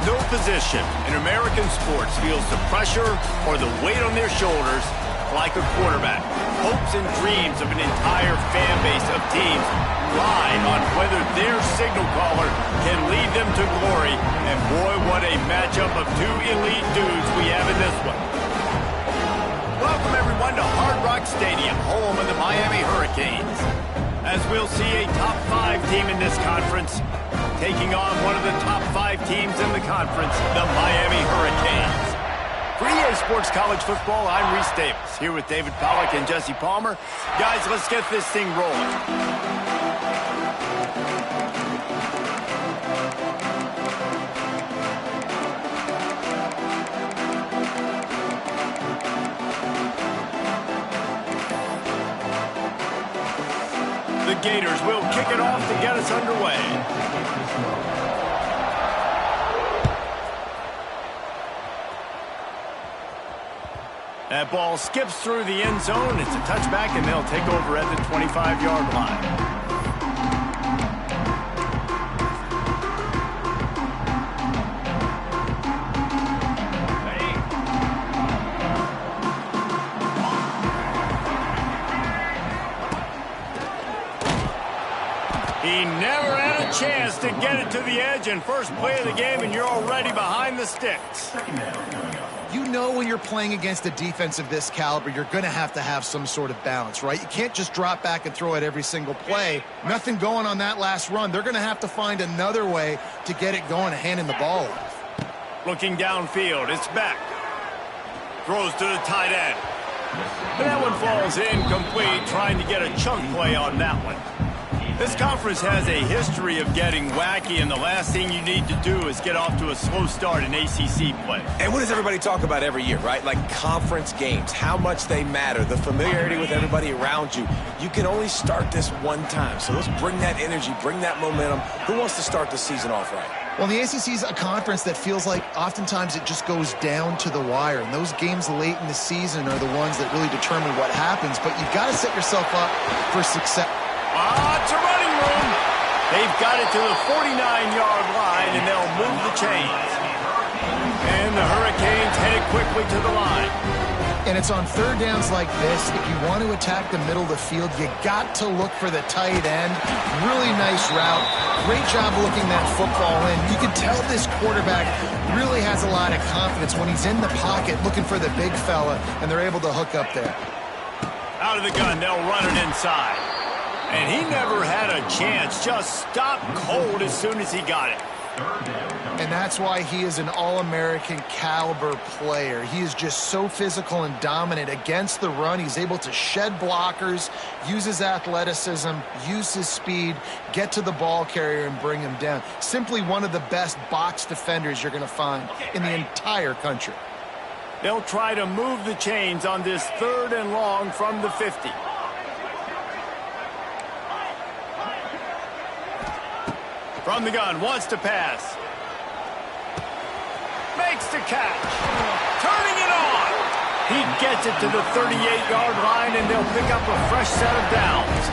No position in American sports feels the pressure or the weight on their shoulders like a quarterback. Hopes and dreams of an entire fan base of teams ride on whether their signal caller can lead them to glory. And boy, what a matchup of two elite dudes we have in this one. Welcome everyone to Hard Rock Stadium, home of the Miami Hurricanes. As we'll see a top 5 team in this conference taking on one of the top 5 teams in the conference, the Miami Hurricanes. For EA Sports College Football, I'm Reese Davis, here with David Pollack and Jesse Palmer. Guys, let's get this thing rolling. The Gators will kick it off to get us underway. That ball skips through the end zone. It's a touchback, and they'll take over at the 25-yard line. He never had a chance to get it to the edge, and first play of the game, and you're already behind the sticks. You know when you're playing against a defense of this caliber, you're going to have some sort of balance, right? You can't just drop back and throw it every single play. Nothing going on that last run. They're going to have to find another way to get it going and handing the ball off. Looking downfield, it's back. Throws to the tight end. And that one falls incomplete, trying to get a chunk play on that one. This conference has a history of getting wacky, and the last thing you need to do is get off to a slow start in ACC play. And what does everybody talk about every year, right? Like conference games, how much they matter, the familiarity with everybody around you. You can only start this one time, so let's bring that energy, bring that momentum. Who wants to start the season off right? Well, the ACC is a conference that feels like oftentimes it just goes down to the wire, and those games late in the season are the ones that really determine what happens, but you've got to set yourself up for success. It's a running room. They've got it to the 49-yard line, and they'll move the chains. And the Hurricanes headed quickly to the line. And it's on third downs like this, if you want to attack the middle of the field, you got to look for the tight end. Really nice route. Great job looking that football in. You can tell this quarterback really has a lot of confidence when he's in the pocket looking for the big fella, and they're able to hook up there. Out of the gun, they'll run it inside. And he never had a chance, just stopped cold as soon as he got it. And that's why he is an All-American caliber player. He is just so physical and dominant against the run. He's able to shed blockers, use his athleticism, use his speed, get to the ball carrier and bring him down. Simply one of the best box defenders you're going to find in the entire country. They'll try to move the chains on this 3rd and long from the 50. From the gun, wants to pass. Makes the catch. Turning it on. He gets it to the 38-yard line, and they'll pick up a fresh set of downs.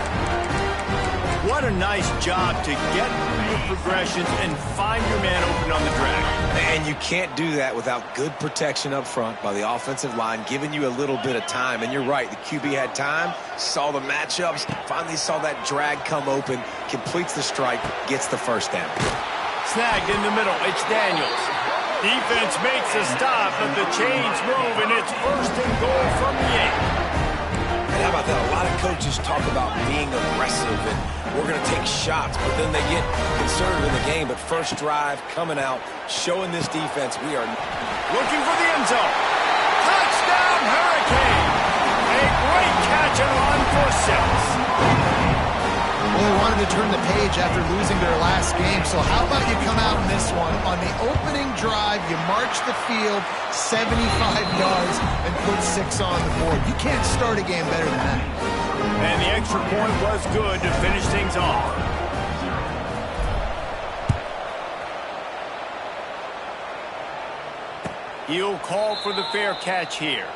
What a nice job to get through the progressions and find your man open on the drag. And you can't do that without good protection up front by the offensive line, giving you a little bit of time. And you're right, the QB had time, saw the matchups, finally saw that drag come open, completes the strike, gets the first down. Snagged in the middle, it's Daniels. Defense makes a stop, but the chains move, and it's 1st and goal from the 8. And how about that? A lot of coaches talk about being aggressive and we're going to take shots, but then they get conservative in the game. But first drive coming out, showing this defense we are looking for the end zone. Touchdown, Hurricane! A great catch and run for 6. Well, they wanted to turn the page after losing their last game, so how about you come out in this one? On the opening drive, you march the field 75 yards and put 6 on the board. You can't start a game better than that. And the extra point was good to finish things off. He'll call for the fair catch here.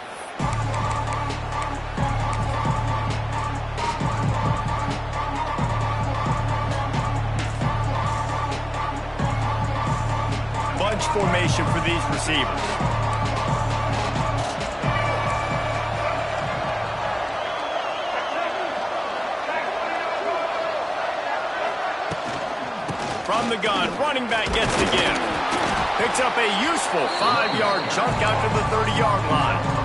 H formation for these receivers. From the gun, running back gets the give. Picks up a useful 5-yard chunk out to the 30-yard line.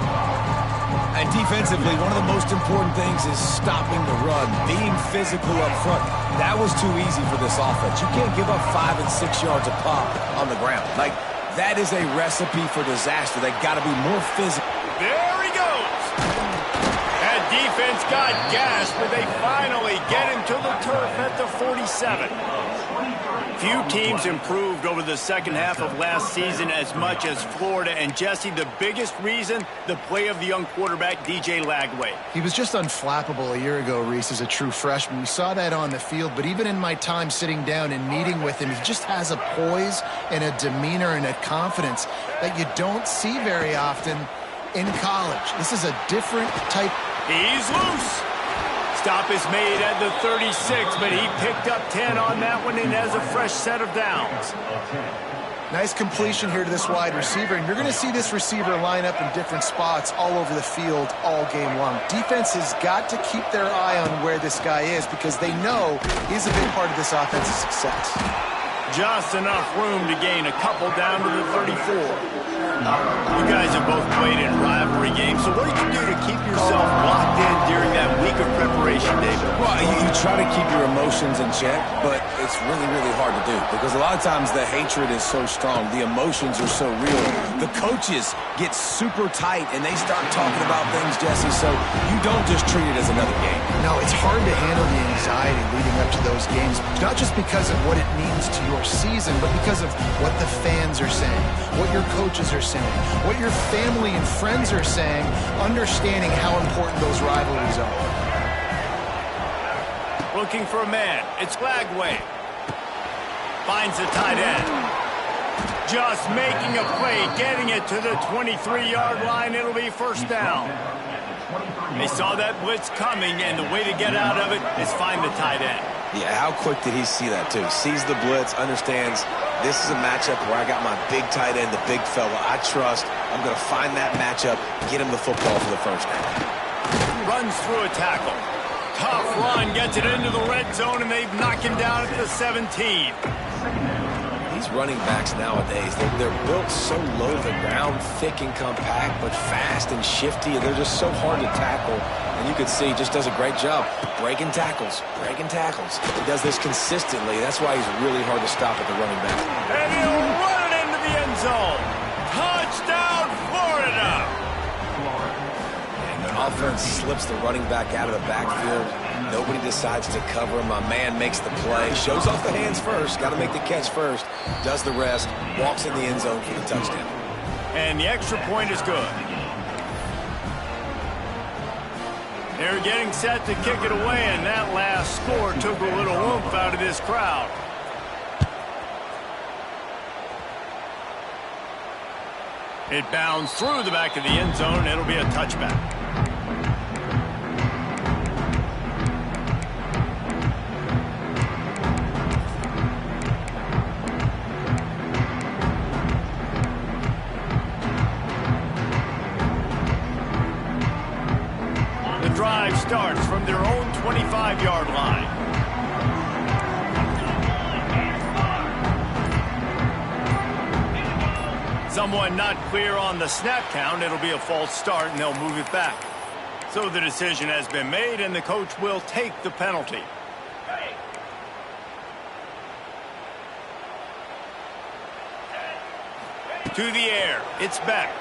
And defensively, one of the most important things is stopping the run, being physical up front. That was too easy for this offense. You can't give up 5 and 6 yards a pop on the ground. Like, that is a recipe for disaster. They've got to be more physical. There he goes. That defense got gashed, but they finally get him to the turf at the 47. Few teams improved over the second half of last season as much as Florida. And, Jesse, the biggest reason, the play of the young quarterback, DJ Lagway. He was just unflappable a year ago, Reese, as a true freshman. We saw that on the field, but even in my time sitting down and meeting with him, he just has a poise and a demeanor and a confidence that you don't see very often in college. This is a different type. He's loose. Stop is made at the 36, but he picked up 10 on that one and has a fresh set of downs. Nice completion here to this wide receiver, and you're going to see this receiver line up in different spots all over the field all game long. Defense has got to keep their eye on where this guy is because they know he's a big part of this offense's success. Just enough room to gain a couple down to the 34. You guys have both played in rivalry games, so what did you do to keep yourself locked in during that week of preparation, David? Well, you try to keep your emotions in check, but it's really, really hard to do because a lot of times the hatred is so strong, the emotions are so real. The coaches get super tight and they start talking about things, Jesse, so you don't just treat it as another game. No, it's hard to handle the anxiety leading up to those games, not just because of what it means to your season, but because of what the fans are saying, what your coaches are saying, what your family and friends are saying, understanding how important those rivalries are. Looking for a man. It's Lagway. Finds the tight end. Just making a play, getting it to the 23-yard line. It'll be first down. They saw that blitz coming, and the way to get out of it is find the tight end. Yeah, how quick did he see that, too? Sees the blitz, understands this is a matchup where I got my big tight end, the big fella I trust. I'm going to find that matchup, get him the football for the first down. Runs through a tackle. Tough run, gets it into the red zone, and they've knocked him down at the 17. These running backs nowadays, they're built so low to the ground, thick and compact, but fast and shifty, and they're just so hard to tackle. And you can see he just does a great job breaking tackles, breaking tackles. He does this consistently. That's why he's really hard to stop at the running back. And he'll run it into the end zone. Touchdown, Florida! And the offense slips the running back out of the backfield. Nobody decides to cover him. My man makes the play. Shows off the hands first. Got to make the catch first. Does the rest. Walks in the end zone for the touchdown. And the extra point is good. They're getting set to kick it away, and that last score took a little oomph out of this crowd. It bounds through the back of the end zone, and it'll be a touchback. Drive starts from their own 25-yard line. Someone not clear on the snap count. It'll be a false start, and they'll move it back. So the decision has been made, and the coach will take the penalty. To the air. It's Beck.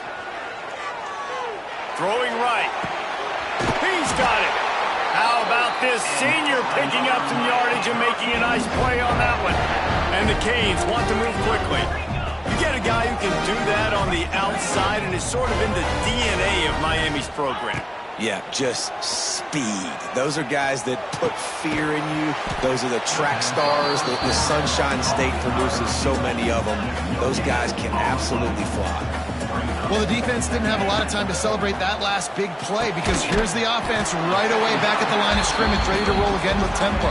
Throwing right. He's got it. How about this senior picking up some yardage and making a nice play on that one? And the Canes want to move quickly. You get a guy who can do that on the outside and is sort of in the DNA of Miami's program. Yeah, just speed. Those are guys that put fear in you. Those are the track stars. The Sunshine State produces so many of them. Those guys can absolutely fly. Well, the defense didn't have a lot of time to celebrate that last big play because here's the offense right away back at the line of scrimmage, ready to roll again with tempo.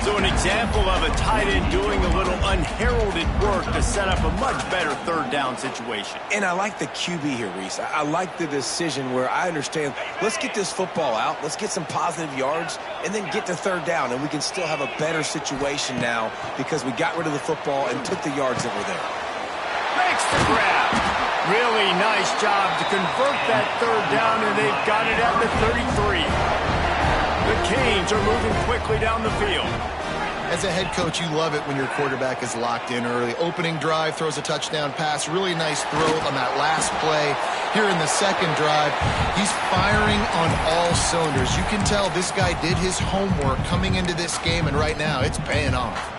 So an example of a tight end doing a little unheralded work to set up a much better third down situation. And I like the QB here, Reese. I like the decision where I understand, let's get this football out, let's get some positive yards, and then get to third down, and we can still have a better situation now because we got rid of the football and took the yards that were there. Makes the grab. Really nice job to convert that third down, and they've got it at the 33. The Canes are moving quickly down the field. As a head coach, you love it when your quarterback is locked in early. Opening drive, throws a touchdown pass. Really nice throw on that last play. Here in the second drive, he's firing on all cylinders. You can tell this guy did his homework coming into this game, and right now it's paying off.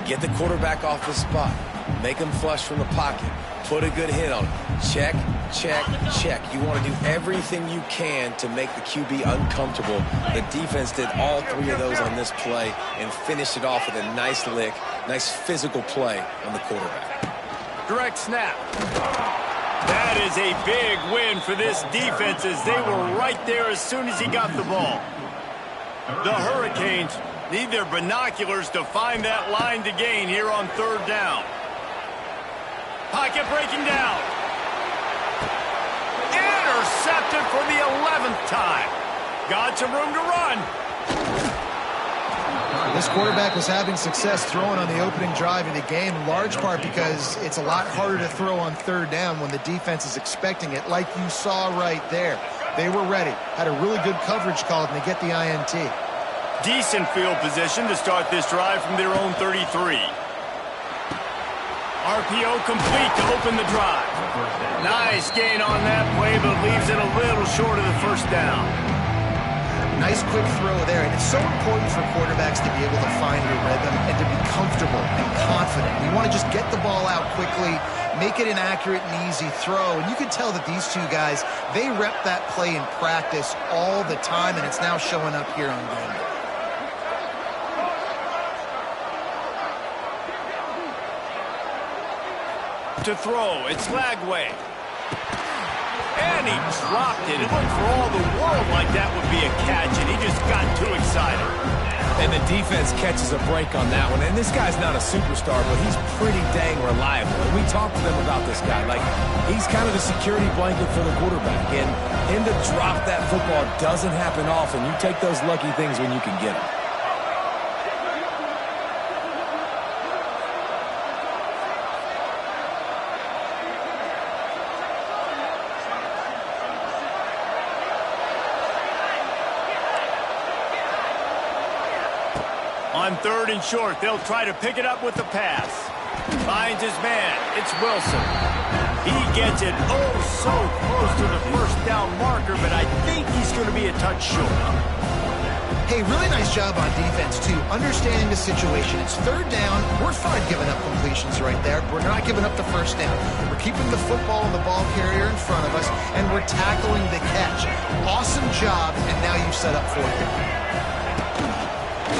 Get the quarterback off the spot. Make him flush from the pocket. Put a good hit on him. Check, check, check. You want to do everything you can to make the QB uncomfortable. The defense did all three of those on this play and finished it off with a nice lick, nice physical play on the quarterback. Direct snap. That is a big win for this defense as they were right there as soon as he got the ball. The Hurricanes need their binoculars to find that line to gain here on third down. Pocket breaking down. Intercepted for the 11th time. Got some room to run. This quarterback was having success throwing on the opening drive of the game, in large part because it's a lot harder to throw on third down when the defense is expecting it, like you saw right there. They were ready. Had a really good coverage call, and they get the INT. Decent field position to start this drive from their own 33. RPO complete to open the drive. Nice gain on that play, but leaves it a little short of the first down. Nice quick throw there, and it's so important for quarterbacks to be able to find your rhythm and to be comfortable and confident. You want to just get the ball out quickly, make it an accurate and easy throw, and you can tell that these two guys, they rep that play in practice all the time, and it's now showing up here on game day. To throw, it's Lagway. And he dropped it. It looked for all the world like that would be a catch, and he just got too excited. And the defense catches a break on that one. And this guy's not a superstar, but he's pretty dang reliable. And we talked to them about this guy. Like, he's kind of a security blanket for the quarterback. And him to drop that football doesn't happen often. You take those lucky things when you can get them. On third and short, they'll try to pick it up with the pass. Finds his man. It's Wilson. He gets it oh so close to the first down marker, but I think he's going to be a touch short. Hey, really nice job on defense, too. Understanding the situation. It's third down. We're fine giving up completions right there. We're not giving up the first down. We're keeping the football and the ball carrier in front of us, and we're tackling the catch. Awesome job, and now you've set up for it.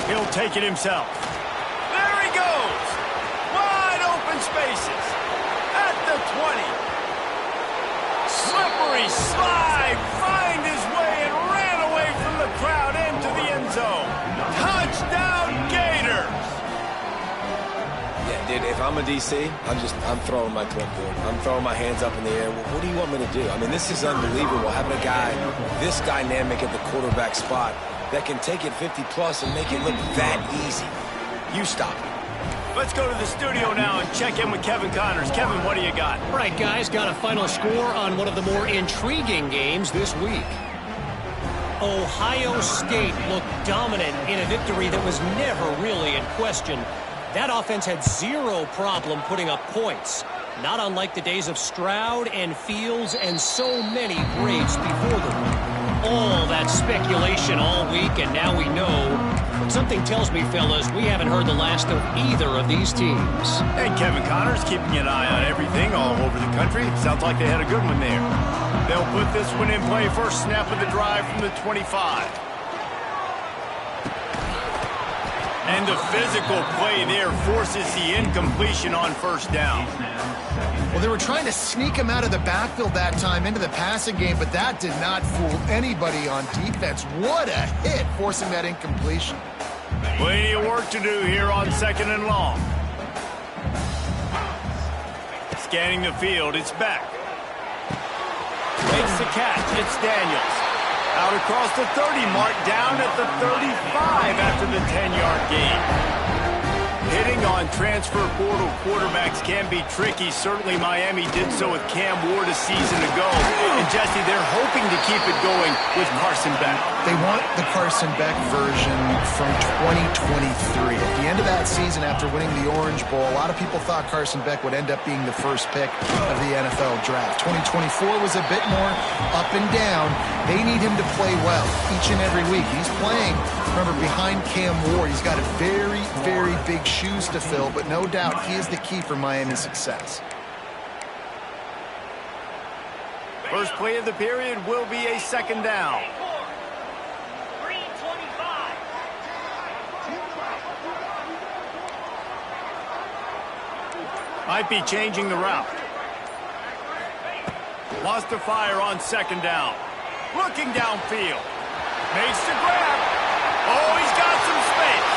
He'll take it himself. There he goes. Wide open spaces. At the 20. Slippery slide. Find his way and ran away from the crowd into the end zone. Touchdown Gators. Yeah, dude, if I'm a DC, I'm throwing my clipboard. I'm throwing my hands up in the air. Well, what do you want me to do? I mean, this is unbelievable having a guy this dynamic at the quarterback spot that can take it 50-plus and make it look that easy. You stop it. Let's go to the studio now and check in with Kevin Connors. Kevin, what do you got? All right, guys, got a final score on one of the more intriguing games this week. Ohio State looked dominant in a victory that was never really in question. That offense had zero problem putting up points. Not unlike the days of Stroud and Fields and so many greats before them. All that speculation all week, and now we know. But something tells me, fellas, we haven't heard the last of either of these teams. And Kevin Connors keeping an eye on everything all over the country. Sounds like they had a good one there. They'll put this one in play. First snap of the drive from the 25. And the physical play there forces the incompletion on first down. Well, they were trying to sneak him out of the backfield that time into the passing game, but that did not fool anybody on defense. What a hit, forcing that incompletion. Plenty of work to do here on 2nd and long. Scanning the field, it's Beck. Makes the catch, it's Daniels. Out across the 30 mark, down at the 35 after the 10-yard gain. Hitting on transfer portal quarterbacks can be tricky. Certainly Miami did so with Cam Ward a season ago. And Jesse, they're hoping to keep it going with Carson Beck. They want the Carson Beck version from 2023. At the end of that season, after winning the Orange Bowl, a lot of people thought Carson Beck would end up being the first pick of the NFL draft. 2024 was a bit more up and down. They need him to play well each and every week. He's playing, remember, behind Cam Ward. He's got a very, very big shoes to fill, but no doubt he is the key for Miami's success. First play of the period will be a 2nd down. Might be changing the route. Wants to fire on 2nd down. Looking downfield. Makes the grab. Oh, he's got some space.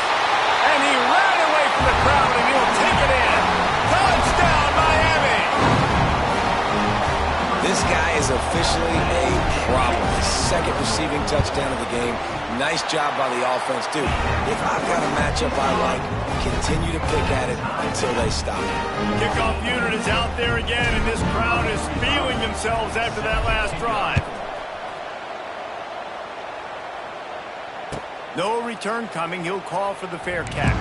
And he ran away from the crowd, and he'll take it in. Touchdown, Miami! This guy is officially a problem. His 2nd receiving touchdown of the game. Nice job by the offense. Dude, if I've got a matchup I like, continue to pick at it until they stop. Kickoff unit is out there again, and this crowd is feeling themselves after that last drive. No return coming. He'll call for the fair catch.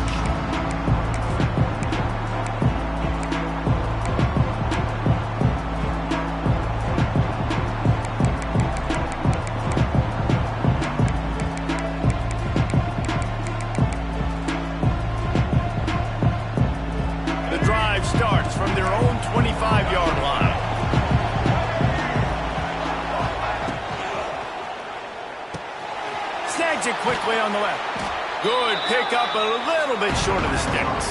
The drive starts from their own 25-yard line. Snags it quickly on the left. Good pickup, a little bit short of the sticks.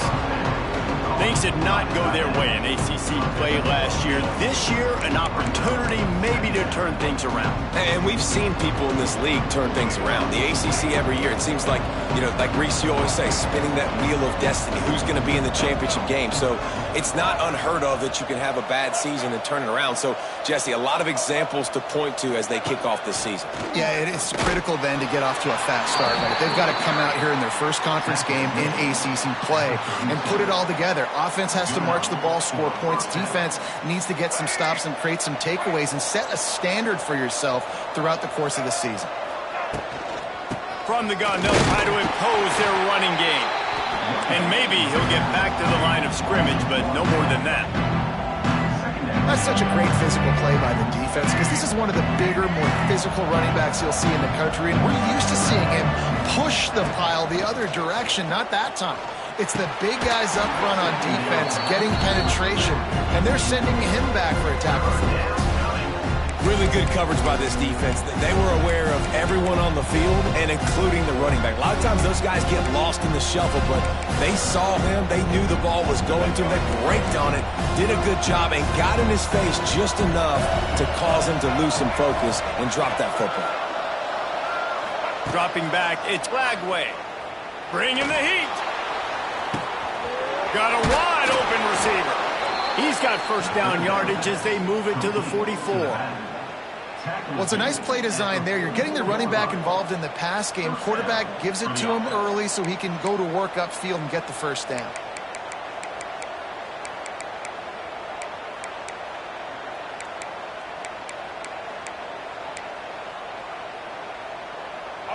Things did not go their way in ACC play last year. This year, an opportunity maybe to turn things around. And we've seen people in this league turn things around. The ACC every year, it seems like, like Reese, you always say, spinning that wheel of destiny. Who's going to be in the championship game? So it's not unheard of that you can have a bad season and turn it around. So, Jesse, a lot of examples to point to as they kick off this season. Yeah, it is critical then to get off to a fast start. Right? They've got to come out here in their first conference game in ACC play and put it all together. Offense has to march the ball, score points. Defense needs to get some stops and create some takeaways and set a standard for yourself throughout the course of the season. From the gun, they'll try to impose their running game. And maybe he'll get back to the line of scrimmage, but no more than that. That's such a great physical play by the defense because this is one of the bigger, more physical running backs you'll see in the country. And we're used to seeing him push the pile the other direction, not that time. It's the big guys up front on defense getting penetration, and they're sending him back for a tackle for loss. Really good coverage by this defense. They were aware of everyone on the field, and including the running back. A lot of times those guys get lost in the shuffle, but they saw him. They knew the ball was going to him. They braked on it, did a good job, and got in his face just enough to cause him to lose some focus and drop that football. Dropping back, it's Lagway. Bringing the heat. Got a wide open receiver. He's got first down yardage as they move it to the 44. Well, it's a nice play design there. You're getting the running back involved in the pass game. Quarterback gives it to him early so he can go to work upfield and get the first down.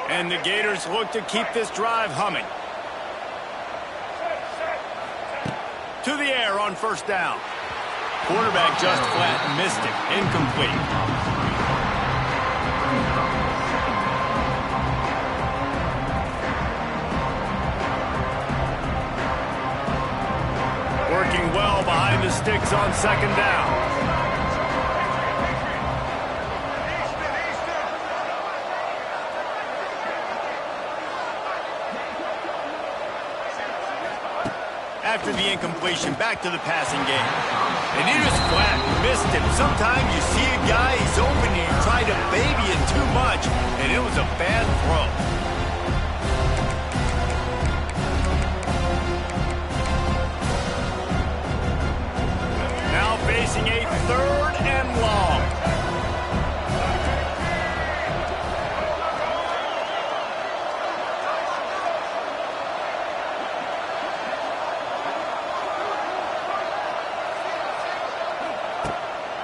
And the Gators look to keep this drive humming. To the air on first down. Quarterback just flat missed it. Incomplete. Working well behind the sticks on second down. After the incompletion, back to the passing game. And he just flat missed him. Sometimes you see a guy, he's open, and you try to baby it too much, and it was a bad throw. long.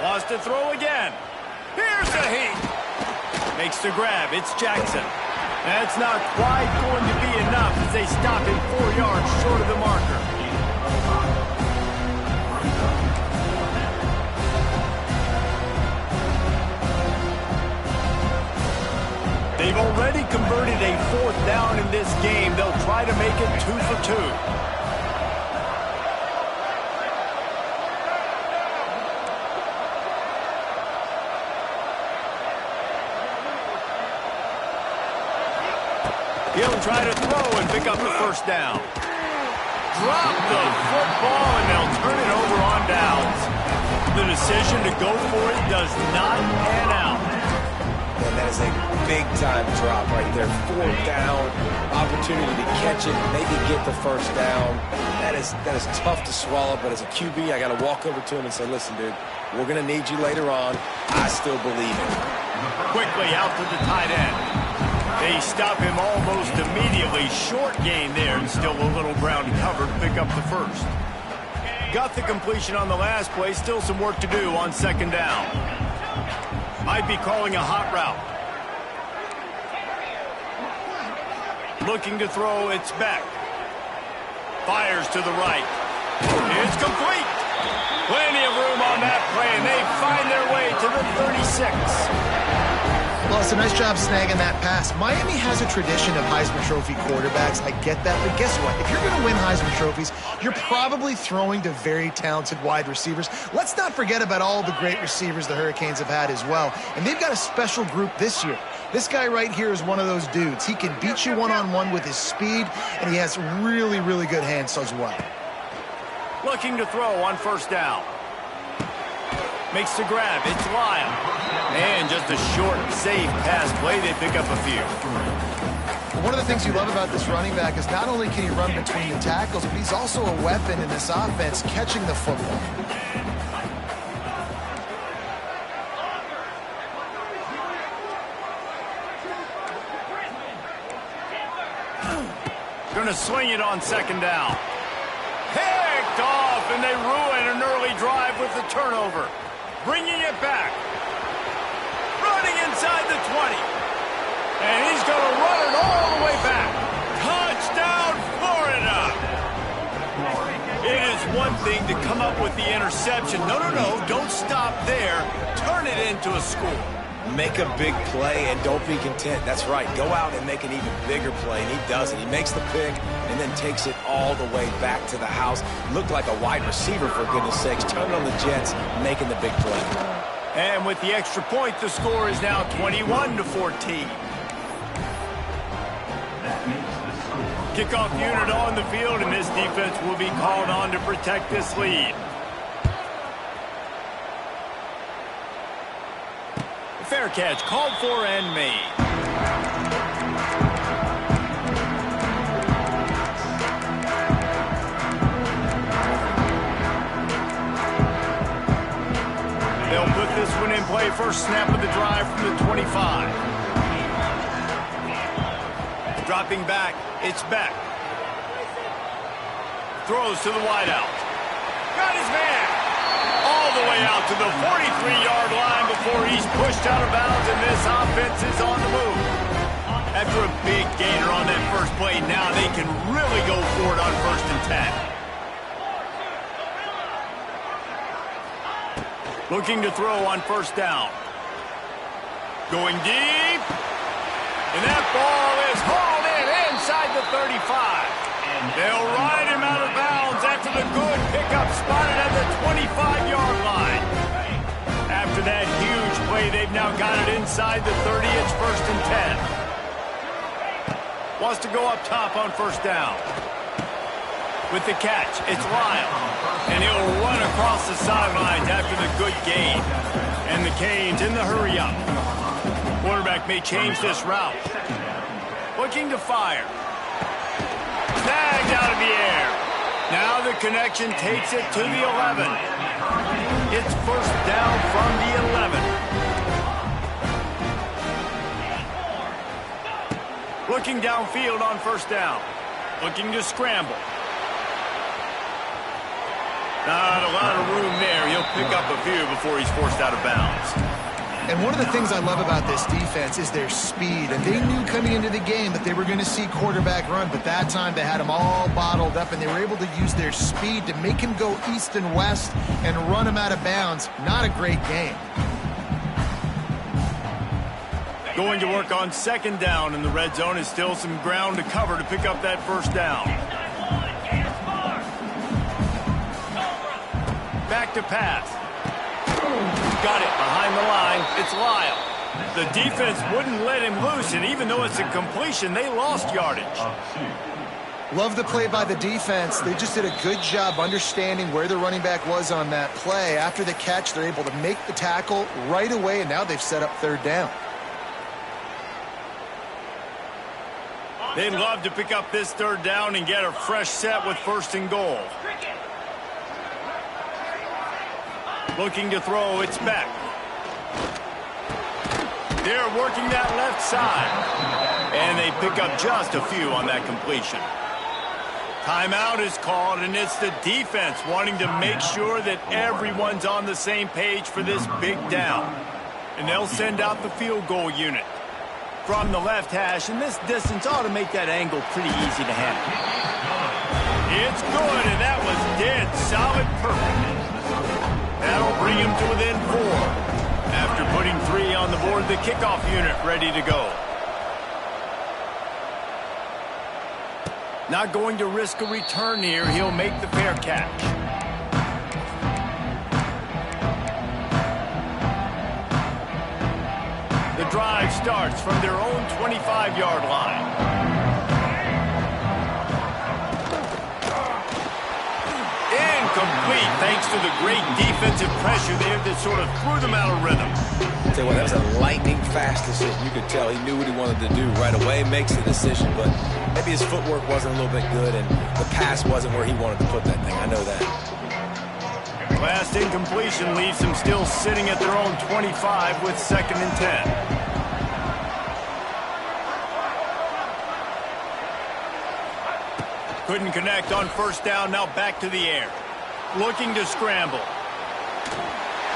Wants to throw again. Here's the heat. Makes the grab. It's Jackson. That's not quite going to be enough as they stop him 4 yards short of the marker. They've already converted a 4th down in this game. They'll try to make it 2 for 2. He'll try to throw and pick up the 1st down. Drop the football, and they'll turn it over on downs. The decision to go for it does not pan out. And that is a big-time drop right there. 4th down, opportunity to catch it, maybe get the 1st down. That is tough to swallow, but as a QB, I got to walk over to him and say, listen, dude, we're going to need you later on. I still believe it. Quickly out to the tight end. They stop him almost immediately. Short gain there, and still a little ground covered to pick up the 1st. Got the completion on the last play. Still some work to do on 2nd down. Might be calling a hot route. Looking to throw, it's Beck. Fires to the right. It's complete. Plenty of room on that play, and they find their way to the 36. Well, it's a nice job snagging that pass. Miami has a tradition of Heisman Trophy quarterbacks. I get that, but guess what? If you're going to win Heisman Trophies, you're probably throwing to very talented wide receivers. Let's not forget about all the great receivers the Hurricanes have had as well. And they've got a special group this year. This guy right here is one of those dudes. He can beat you one-on-one with his speed, and he has really, really good hands as well. Looking to throw on 1st down. Makes the grab. It's Lyle. And just a short, safe pass play. They pick up a few. One of the things you love about this running back is not only can he run between the tackles, but he's also a weapon in this offense catching the football. Going to swing it on 2nd down. Picked off, and they ruin an early drive with the turnover. Bringing it back. Running inside the 20. And he's going to run it all the way back. Touchdown, Florida. It is one thing to come up with the interception. No, don't stop there. Turn it into a score. Make a big play and don't be content. That's right. Go out and make an even bigger play, and he does it. He makes the pick and then takes it all the way back to the house. Looked like a wide receiver, for goodness sakes. Turned on the Jets, making the big play. And with the extra point, the score is now 21-14. Kickoff unit on the field, and this defense will be called on to protect this lead. Fair catch, called for and made. They'll put this one in play. First snap of the drive from the 25. Dropping back, it's Beck. Throws to the wideout. Got his man. All the way out to the 43-yard line before he's pushed out of bounds, and this offense is on the move. After a big gainer on that first play, now they can really go for it on 1st and 10. Looking to throw on 1st down. Going deep. And that ball is hauled in inside the 35. They'll ride him out of bounds after the good pickup spotted at the 25-yard line. After that huge play, they've now got it inside the 30. It's 1st and 10. Wants to go up top on 1st down. With the catch, it's Lyle. And he'll run across the sidelines after the good gain. And the Canes in the hurry-up. Quarterback may change this route. Looking to fire. Snagged out of the air. Now the connection takes it to the 11. It's first down from the 11. Looking downfield on first down. Looking to scramble. Not a lot of room there. He'll pick up a few before he's forced out of bounds. And one of the things I love about this defense is their speed. And they knew coming into the game that they were going to see quarterback run, but that time they had him all bottled up, and they were able to use their speed to make him go east and west and run him out of bounds. Not a great game. Going to work on second down in the red zone. Is still some ground to cover to pick up that first down. Back to pass. Got it behind the line. It's Lyle. The defense wouldn't let him loose, and even though it's a completion, they lost yardage. Love the play by the defense. They just did a good job understanding where the running back was on that play. After the catch, they're able to make the tackle right away, and now they've set up third down. They'd love to pick up this third down and get a fresh set with first and goal. Looking to throw, it's Beck. They're working that left side. And they pick up just a few on that completion. Timeout is called, and it's the defense wanting to make sure that everyone's on the same page for this big down. And they'll send out the field goal unit from the left hash, and this distance ought to make that angle pretty easy to handle. It's good, and that was dead solid perfect. That'll bring him to within 4. After putting 3 on the board, the kickoff unit ready to go. Not going to risk a return here. He'll make the fair catch. The drive starts from their own 25-yard line. Incomplete, thanks to the great defensive pressure there that sort of threw them out of rhythm. I'll tell you what, that was a lightning-fast decision. You could tell he knew what he wanted to do right away, makes the decision, but maybe his footwork wasn't a little bit good, and the pass wasn't where he wanted to put that thing. I know that. Last incompletion leaves them still sitting at their own 25 with 2nd and 10. Couldn't connect on first down, now back to the air. Looking to scramble.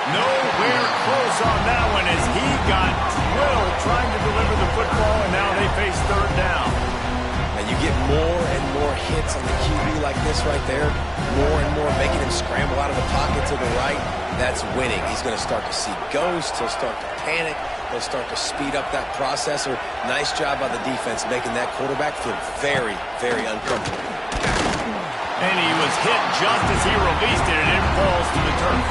Nowhere close on that one as he got drilled trying to deliver the football, and now they face third down. Now you get more and more hits on the QB like this right there. More and more making him scramble out of the pocket to the right. That's winning. He's going to start to see ghosts. He'll start to panic. He'll start to speed up that processor. Nice job by the defense making that quarterback feel very, very uncomfortable. And he was hit just as he released it, and it falls to the turf.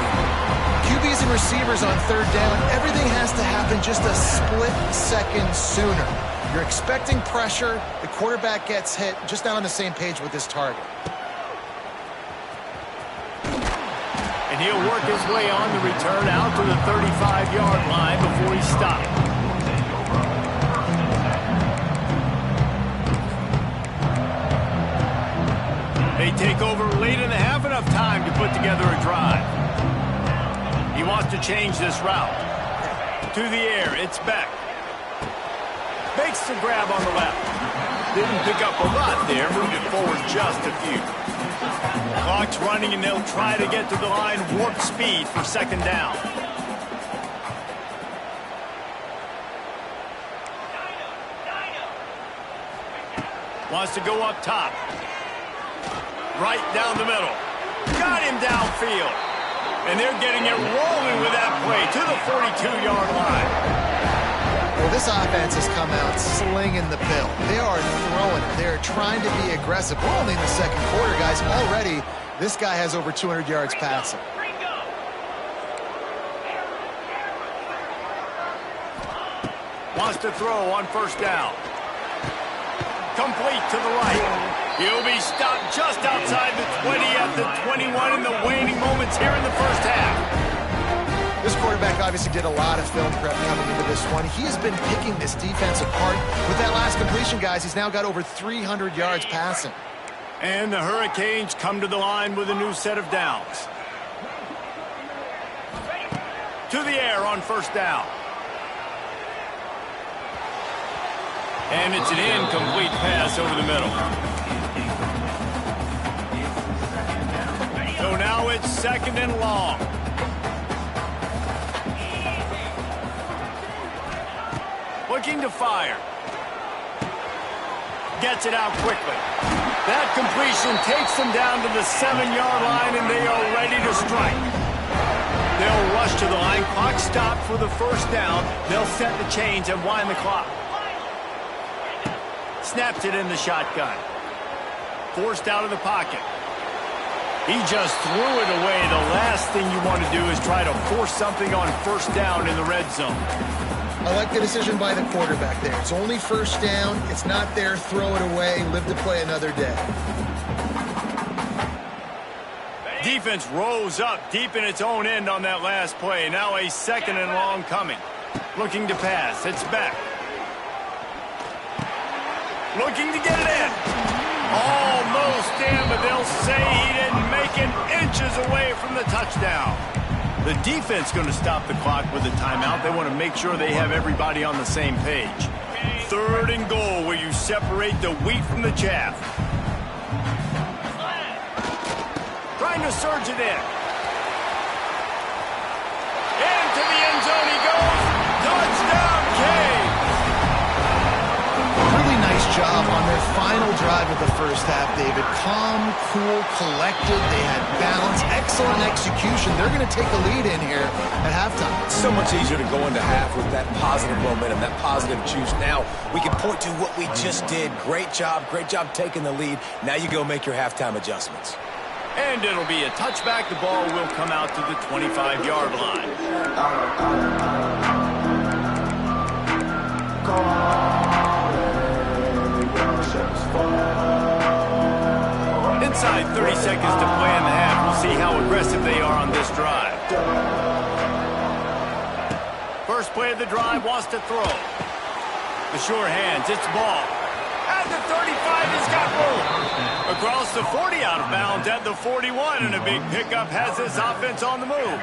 QBs and receivers on third down, everything has to happen just a split second sooner. You're expecting pressure, the quarterback gets hit, just not on the same page with his target. And he'll work his way on the return out to the 35-yard line before he stopped. They take over late in the half, enough time to put together a drive. He wants to change this route. To the air, it's Beck. Makes the grab on the left. Didn't pick up a lot there, moved it forward just a few. Clock's running, and they'll try to get to the line warp speed for second down. Wants to go up top. Right down the middle. Got him downfield. And they're getting it rolling with that play to the 42-yard line. Well, this offense has come out slinging the bill. They are throwing it. They're trying to be aggressive. We're only in the second quarter, guys. Already, this guy has over 200 yards passing. Wants to throw on first down. Complete to the right. He'll be stopped just outside the 20 at the 21 in the waning moments here in the first half. This quarterback obviously did a lot of film prep coming into this one. He has been picking this defense apart. With that last completion, guys, he's now got over 300 yards passing. And the Hurricanes come to the line with a new set of downs. To the air on first down. And it's an incomplete pass over the middle. So now it's second and long. Looking to fire. Gets it out quickly. That completion takes them down to the 7-yard line, and they are ready to strike. They'll rush to the line. Clock stopped for the first down. They'll set the chains and wind the clock. Snaps it in the shotgun. Forced out of the pocket. He just threw it away. The last thing you want to do is try to force something on first down in the red zone. I like the decision by the quarterback there. It's only first down. It's not there. Throw it away. Live to play another day. Defense rose up deep in its own end on that last play. Now a second and long coming. Looking to pass. It's back. Looking to get it in. Almost in, but they'll say he didn't make it inches away from the touchdown. The defense going to stop the clock with a timeout. They want to make sure they have everybody on the same page. Third and goal, where you separate the wheat from the chaff. Trying to surge it in. Into the end zone he goes. Touchdown, Cade. Really nice job on their final drive of the first half, David. Calm, cool, collected. They had balance, excellent execution. They're going to take a lead in here at halftime. It's so much easier to go into half with that positive momentum, that positive juice. Now we can point to what we just did. Great job taking the lead. Now you go make your halftime adjustments. And it'll be a touchback. The ball will come out to the 25-yard line. Inside 30 seconds to play in the half. We'll see how aggressive they are on this drive. First play of the drive, wants to throw. The sure hands, it's ball. At the 35, he's got room. Across the 40, out of bounds at the 41, and a big pickup has this offense on the move.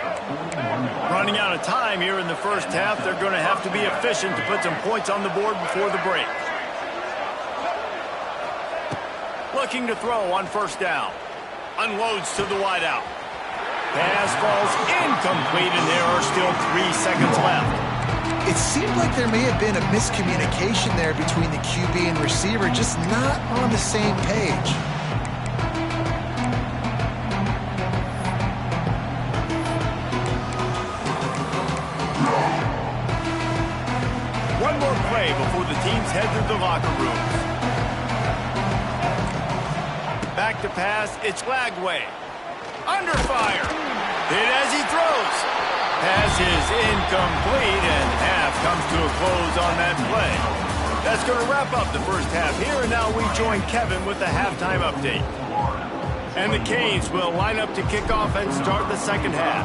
Running out of time here in the first half. They're going to have to be efficient to put some points on the board before the break. Looking to throw on first down. Unloads to the wideout. Pass falls incomplete, and there are still 3 seconds left. It seemed like there may have been a miscommunication there between the QB and receiver, just not on the same page. One more play before the teams head to the locker rooms. Back to pass, it's Lagway. Under fire. Hit as he throws. Pass is incomplete, and half comes to a close on that play. That's going to wrap up the first half here, and now we join Kevin with the halftime update. And the Canes will line up to kick off and start the second half.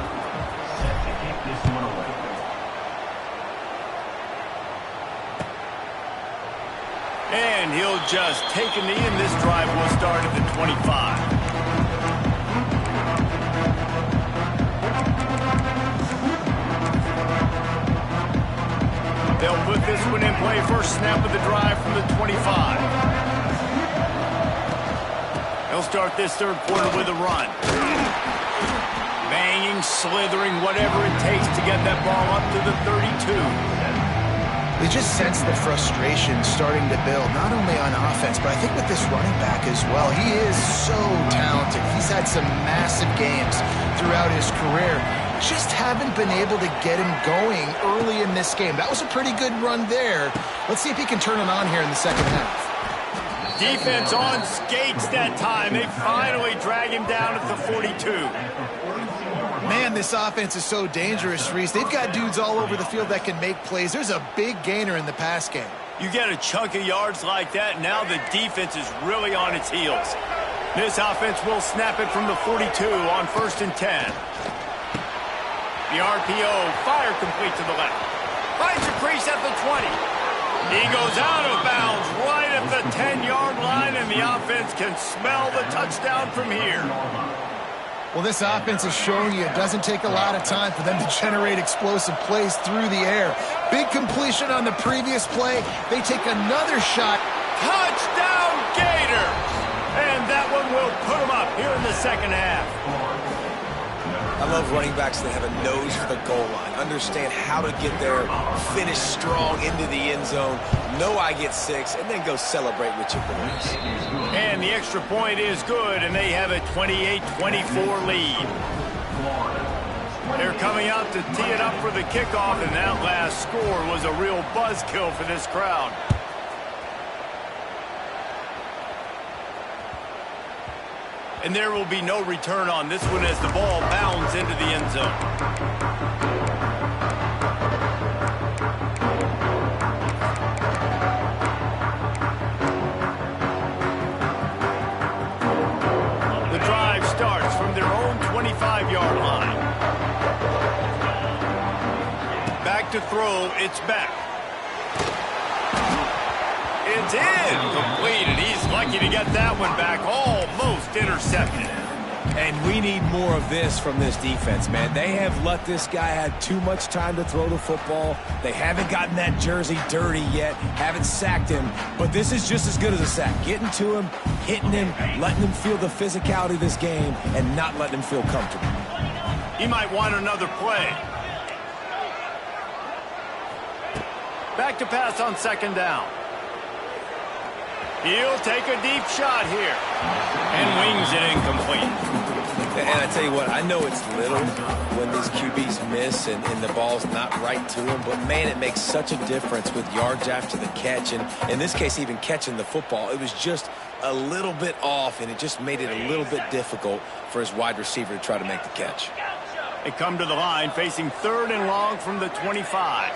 And he'll just take a knee, and this drive will start at the 25. They'll put this one in play. First snap of the drive from the 25. They'll start this third quarter with a run. Banging, slithering, whatever it takes to get that ball up to the 32. They just sense the frustration starting to build, not only on offense, but I think with this running back as well. He is so talented. He's had some massive games throughout his career. Just haven't been able to get him going early in this game. That was a pretty good run there. Let's see if he can turn it on here in the second half. Defense on skates that time. They finally drag him down at the 42. Man, this offense is so dangerous, Reese. They've got dudes all over the field that can make plays. There's a big gainer in the pass game. You get a chunk of yards like that, now the defense is really on its heels. This offense will snap it from the 42 on 1st and 10. The RPO, fire complete to the left. Finds a crease at the 20. He goes out of bounds right at the 10-yard line, and the offense can smell the touchdown from here. Well, this offense is showing you it doesn't take a lot of time for them to generate explosive plays through the air. Big completion on the previous play. They take another shot. Touchdown, Gators! And that one will put them up here in the second half. I love running backs that have a nose for the goal line, understand how to get there, finish strong into the end zone, know I get 6, and then go celebrate with your boys. And the extra point is good, and they have a 28-24 lead. They're coming out to tee it up for the kickoff, and that last score was a real buzzkill for this crowd. And there will be no return on this one as the ball bounds into the end zone. The drive starts from their own 25-yard line. Back to throw, it's Beck. It's incomplete, and he's lucky to get that one back, almost intercepted. And we need more of this from this defense, man. They have let this guy have too much time to throw the football. They haven't gotten that jersey dirty yet, haven't sacked him. But this is just as good as a sack. Getting to him, hitting him, letting him feel the physicality of this game, and not letting him feel comfortable. He might want another play. Back to pass on second down. He'll take a deep shot here. And wings it incomplete. And I tell you what, I know it's little when these QBs miss and the ball's not right to them, but man, it makes such a difference with yards after the catch. And in this case, even catching the football, it was just a little bit off, and it just made it a little bit difficult for his wide receiver to try to make the catch. They come to the line facing 3rd and long from the 25.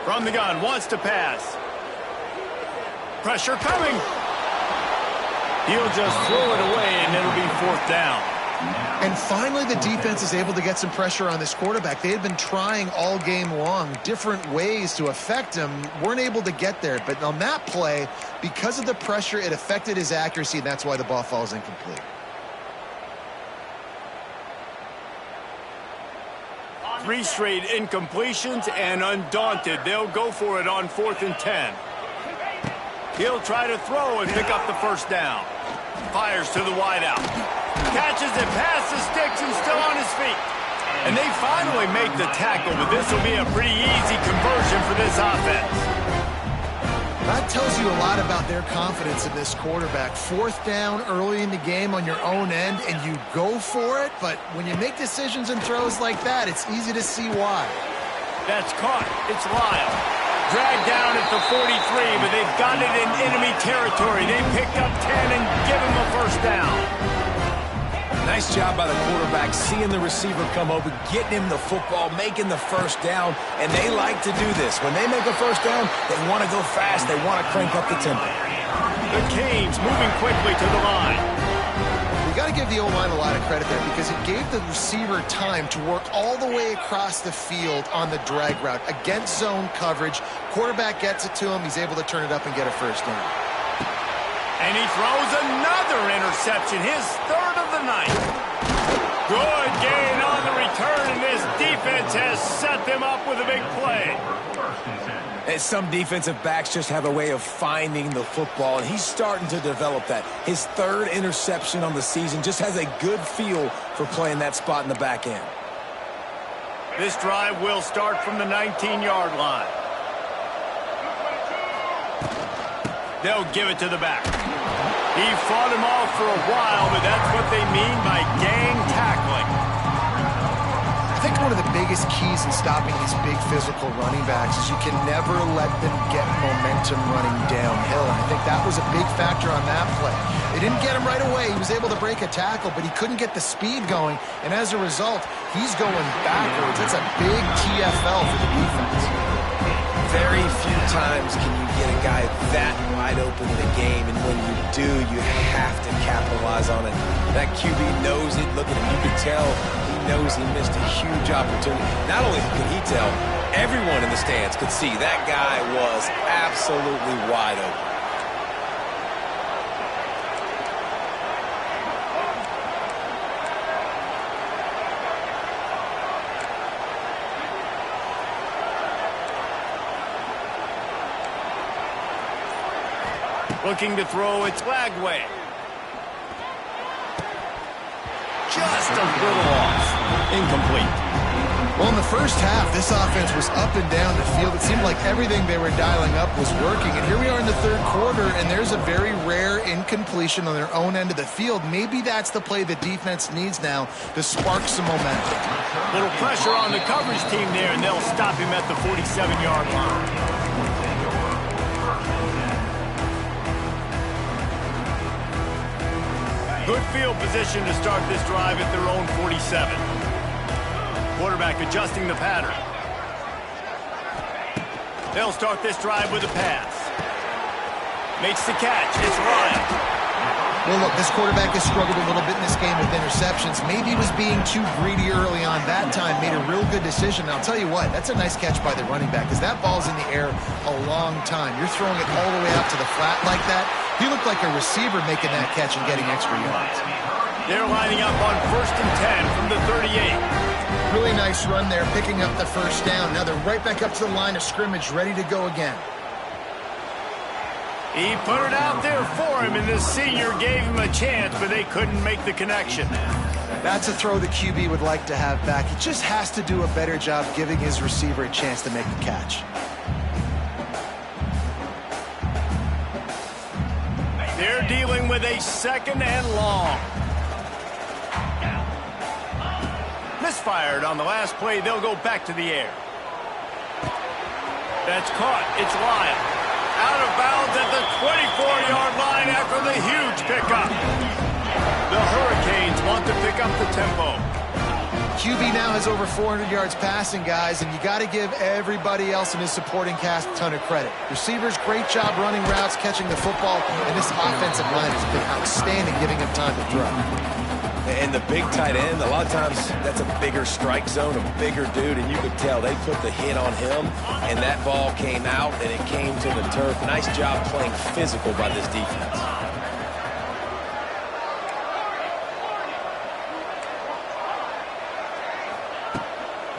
From the gun, wants to pass. Pressure coming. He'll just throw it away, and it'll be 4th down. And finally, the defense is able to get some pressure on this quarterback. They had been trying all game long different ways to affect him, weren't able to get there. But on that play, because of the pressure, it affected his accuracy, and that's why the ball falls incomplete. 3 straight incompletions, and undaunted, they'll go for it on 4th and 10. He'll try to throw and pick up the 1st down. Fires to the wideout. Catches it past the sticks and still on his feet. And they finally make the tackle, but this will be a pretty easy conversion for this offense. That tells you a lot about their confidence in this quarterback. 4th down early in the game on your own end, and you go for it. But when you make decisions and throws like that, it's easy to see why. That's caught. It's Lyle. Dragged down at the 43, but they've got it in enemy territory. They picked up 10 and give him a 1st down. Nice job by the quarterback, seeing the receiver come open, getting him the football, making the 1st down, and they like to do this. When they make a 1st down, they want to go fast. They want to crank up the tempo. The Canes moving quickly to the line. You got to give the O-line a lot of credit there because it gave the receiver time to work all the way across the field on the drag route against zone coverage. Quarterback gets it to him. He's able to turn it up and get a 1st down. And he throws another interception, his 3rd of the night. Good gain on the return, and this defense has set them up with a big play. And some defensive backs just have a way of finding the football, and he's starting to develop that. His 3rd interception on the season, just has a good feel for playing that spot in the back end. This drive will start from the 19-yard line. They'll give it to the back. He fought him off for a while, but that's what they mean by gang tackling. I think one of the biggest keys in stopping these big physical running backs is you can never let them get momentum running downhill. And I think that was a big factor on that play. They didn't get him right away. He was able to break a tackle, but he couldn't get the speed going. And as a result, he's going backwards. That's a big TFL for the defense. Very few times can you get a guy that wide open in a game, and when you do, you have to capitalize on it. That QB knows it. Look at him. You can tell he knows he missed a huge opportunity. Not only could he tell, everyone in the stands could see that guy was absolutely wide open. Looking to throw, it's Lagway. Just a little off. Incomplete. Well, in the first half, this offense was up and down the field. It seemed like everything they were dialing up was working. And here we are in the third quarter, and there's a very rare incompletion on their own end of the field. Maybe that's the play the defense needs now to spark some momentum. Little pressure on the coverage team there, and they'll stop him at the 47-yard line. Good field position to start this drive at their own 47. Quarterback adjusting the pattern. They'll start this drive with a pass. Makes the catch. It's Ryan. Well, look, this quarterback has struggled a little bit in this game with interceptions. Maybe he was being too greedy early on. That time made a real good decision. And I'll tell you what, that's a nice catch by the running back because that ball's in the air a long time. You're throwing it all the way out to the flat like that. He looked like a receiver making that catch and getting extra yards. They're lining up on 1st and 10 from the 38. Really nice run there, picking up the first down. Now they're right back up to the line of scrimmage, ready to go again. He put it out there for him, and the senior gave him a chance, but they couldn't make the connection. That's a throw the QB would like to have back. He just has to do a better job giving his receiver a chance to make the catch. They're dealing with a 2nd and long. Misfired on the last play. They'll go back to the air. That's caught. It's Lyle. Out of bounds at the 24-yard line after the huge pickup. The Hurricanes want to pick up the tempo. QB now has over 400 yards passing, guys, and you got to give everybody else in his supporting cast a ton of credit. Receivers, great job running routes, catching the football, and this offensive line has been outstanding, giving him time to throw. And the big tight end, a lot of times that's a bigger strike zone, a bigger dude, and you could tell they put the hit on him, and that ball came out, and it came to the turf. Nice job playing physical by this defense.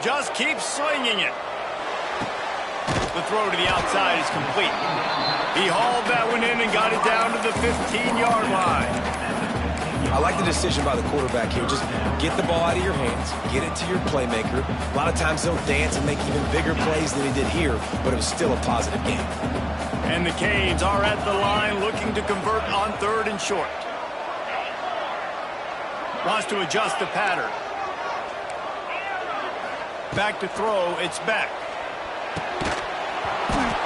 Just keep slinging it. The throw to the outside is complete. He hauled that one in and got it down to the 15-yard line. I like the decision by the quarterback here. Just get the ball out of your hands, get it to your playmaker. A lot of times they'll dance and make even bigger plays than he did here, but it was still a positive game. And the Canes are at the line looking to convert on 3rd and short. Wants to adjust the pattern. Back to throw, it's back.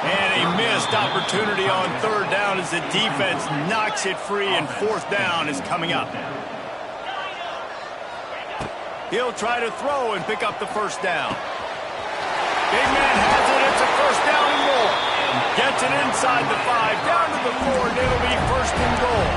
And a missed opportunity on 3rd down as the defense knocks it free, and 4th down is coming up. He'll try to throw and pick up the 1st down. Big man has it. It's a 1st down and more. Gets it inside the 5, down to the 4, and it'll be 1st and goal.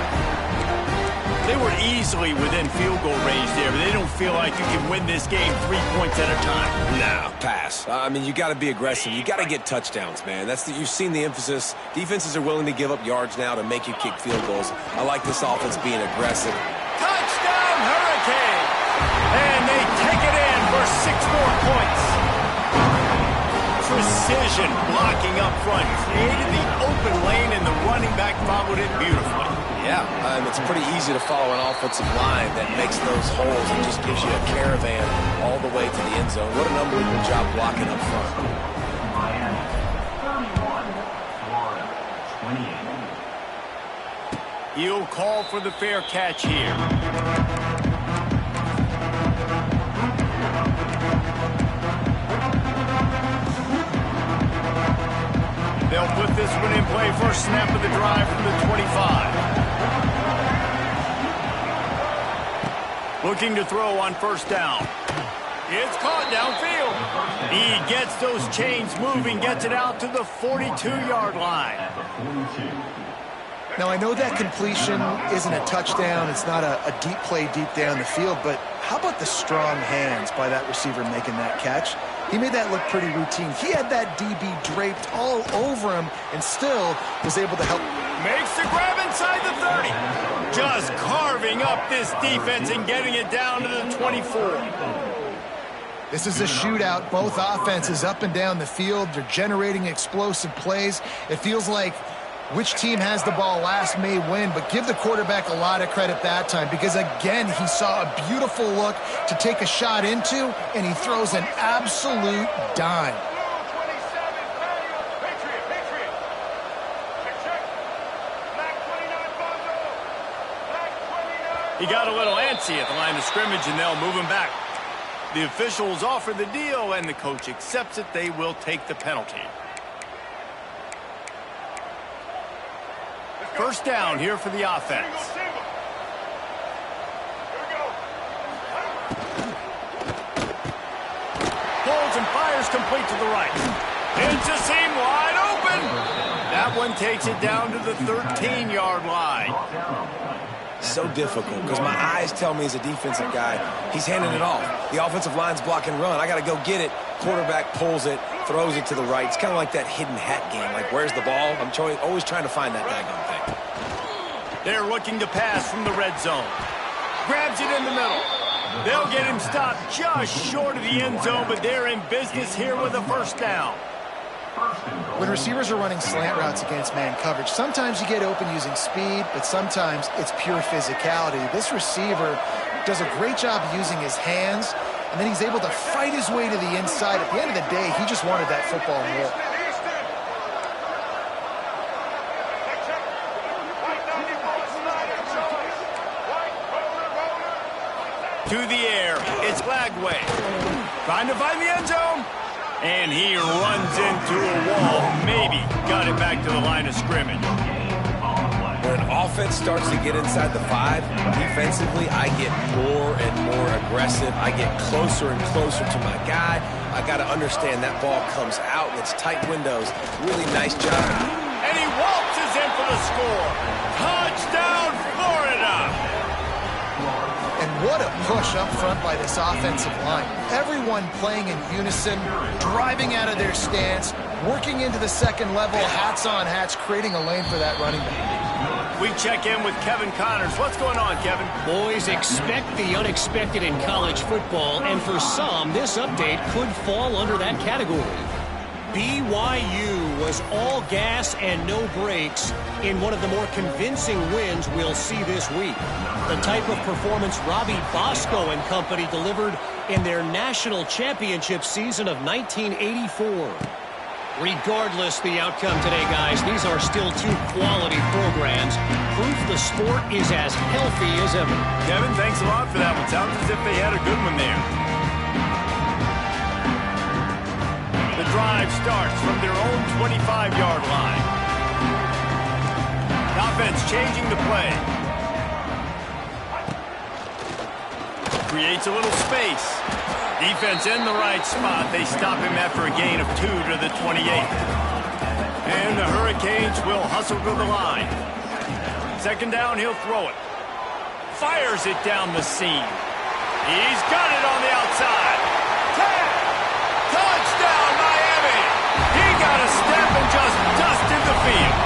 They were easily within field goal range there, but they don't feel like you can win this game 3 points at a time. Nah, pass. I mean, you got to be aggressive. You got to get touchdowns, man. You've seen the emphasis. Defenses are willing to give up yards now to make you kick field goals. I like this offense being aggressive. Touchdown, Hurricane! And they take it in for 6 more points. Precision blocking up front. Created the open lane, and the running back followed it beautifully. Yeah, it's pretty easy to follow an offensive line that makes those holes and just gives you a caravan all the way to the end zone. What an unbelievable job blocking up front. He'll call for the fair catch here. They'll put this one in play. First snap of the drive from the 25. Looking to throw on 1st down. It's caught downfield. He gets those chains moving, gets it out to the 42-yard line. Now, I know that completion isn't a touchdown. It's not a deep play deep down the field, but how about the strong hands by that receiver making that catch? He made that look pretty routine. He had that DB draped all over him and still was able to help. Makes the grab inside the 30. Just carving up this defense and getting it down to the 24. This is a shootout. Both offenses up and down the field. They're generating explosive plays. It feels like which team has the ball last may win, but give the quarterback a lot of credit that time because, again, he saw a beautiful look to take a shot into, and he throws an absolute dime. He got a little antsy at the line of scrimmage, and they'll move him back. The officials offer the deal, and the coach accepts it. They will take the penalty. First down here for the offense. Pulls and fires complete to the right. It's a seam wide open. That one takes it down to the 13-yard line. So difficult because my eyes tell me as a defensive guy, he's handing it off. The offensive line's block and run. I got to go get it. Quarterback pulls it, throws it to the right. It's kind of like that hidden hat game. Like, where's the ball? I'm always trying to find that daggone thing. They're looking to pass from the red zone. Grabs it in the middle. They'll get him stopped just short of the end zone, but they're in business here with a first down. When receivers are running slant routes against man coverage, sometimes you get open using speed, but sometimes it's pure physicality. This receiver does a great job using his hands, and then he's able to fight his way to the inside. At the end of the day, he just wanted that football more. To the air, it's Lagway. Trying to find the end zone. And he runs into a wall. Maybe got it back to the line of scrimmage. When an offense starts to get inside the 5, defensively, I get more and more aggressive. I get closer and closer to my guy. I got to understand that ball comes out and it's tight windows. Really nice job. And he waltzes in for the score. Touchdown, Florida! And what a push up front by this offensive line. Everyone playing in unison, driving out of their stance, working into the second level, hats on hats, creating a lane for that running back. We check in with Kevin Connors. What's going on, Kevin? Boys, expect the unexpected in college football, and for some, this update could fall under that category. BYU was all gas and no brakes in one of the more convincing wins we'll see this week. The type of performance Robbie Bosco and company delivered in their national championship season of 1984. Regardless the outcome today, guys, these are still two quality programs. Proof the sport is as healthy as ever. Kevin, thanks a lot for that one. Sounds as if they had a good one there. The drive starts from their own 25-yard line. The offense changing the play. Creates a little space. Defense in the right spot. They stop him after a gain of 2 to the 28. And the Hurricanes will hustle to the line. Second down, he'll throw it. Fires it down the seam. He's got it on the outside. 10. Touchdown, Miami. He got a step and just dusted the field.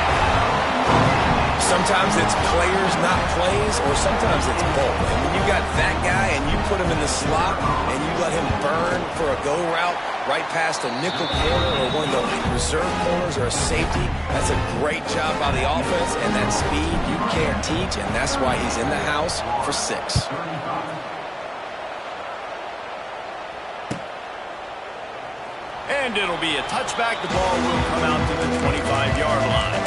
Sometimes it's players, not plays, or sometimes it's both. And when you got that guy and you put him in the slot and you let him burn for a go route right past a nickel corner or one of the reserve corners or a safety, that's a great job by the offense, and that speed you can't teach, and that's why he's in the house for 6. And it'll be a touchback. The ball will come out to the 25-yard line.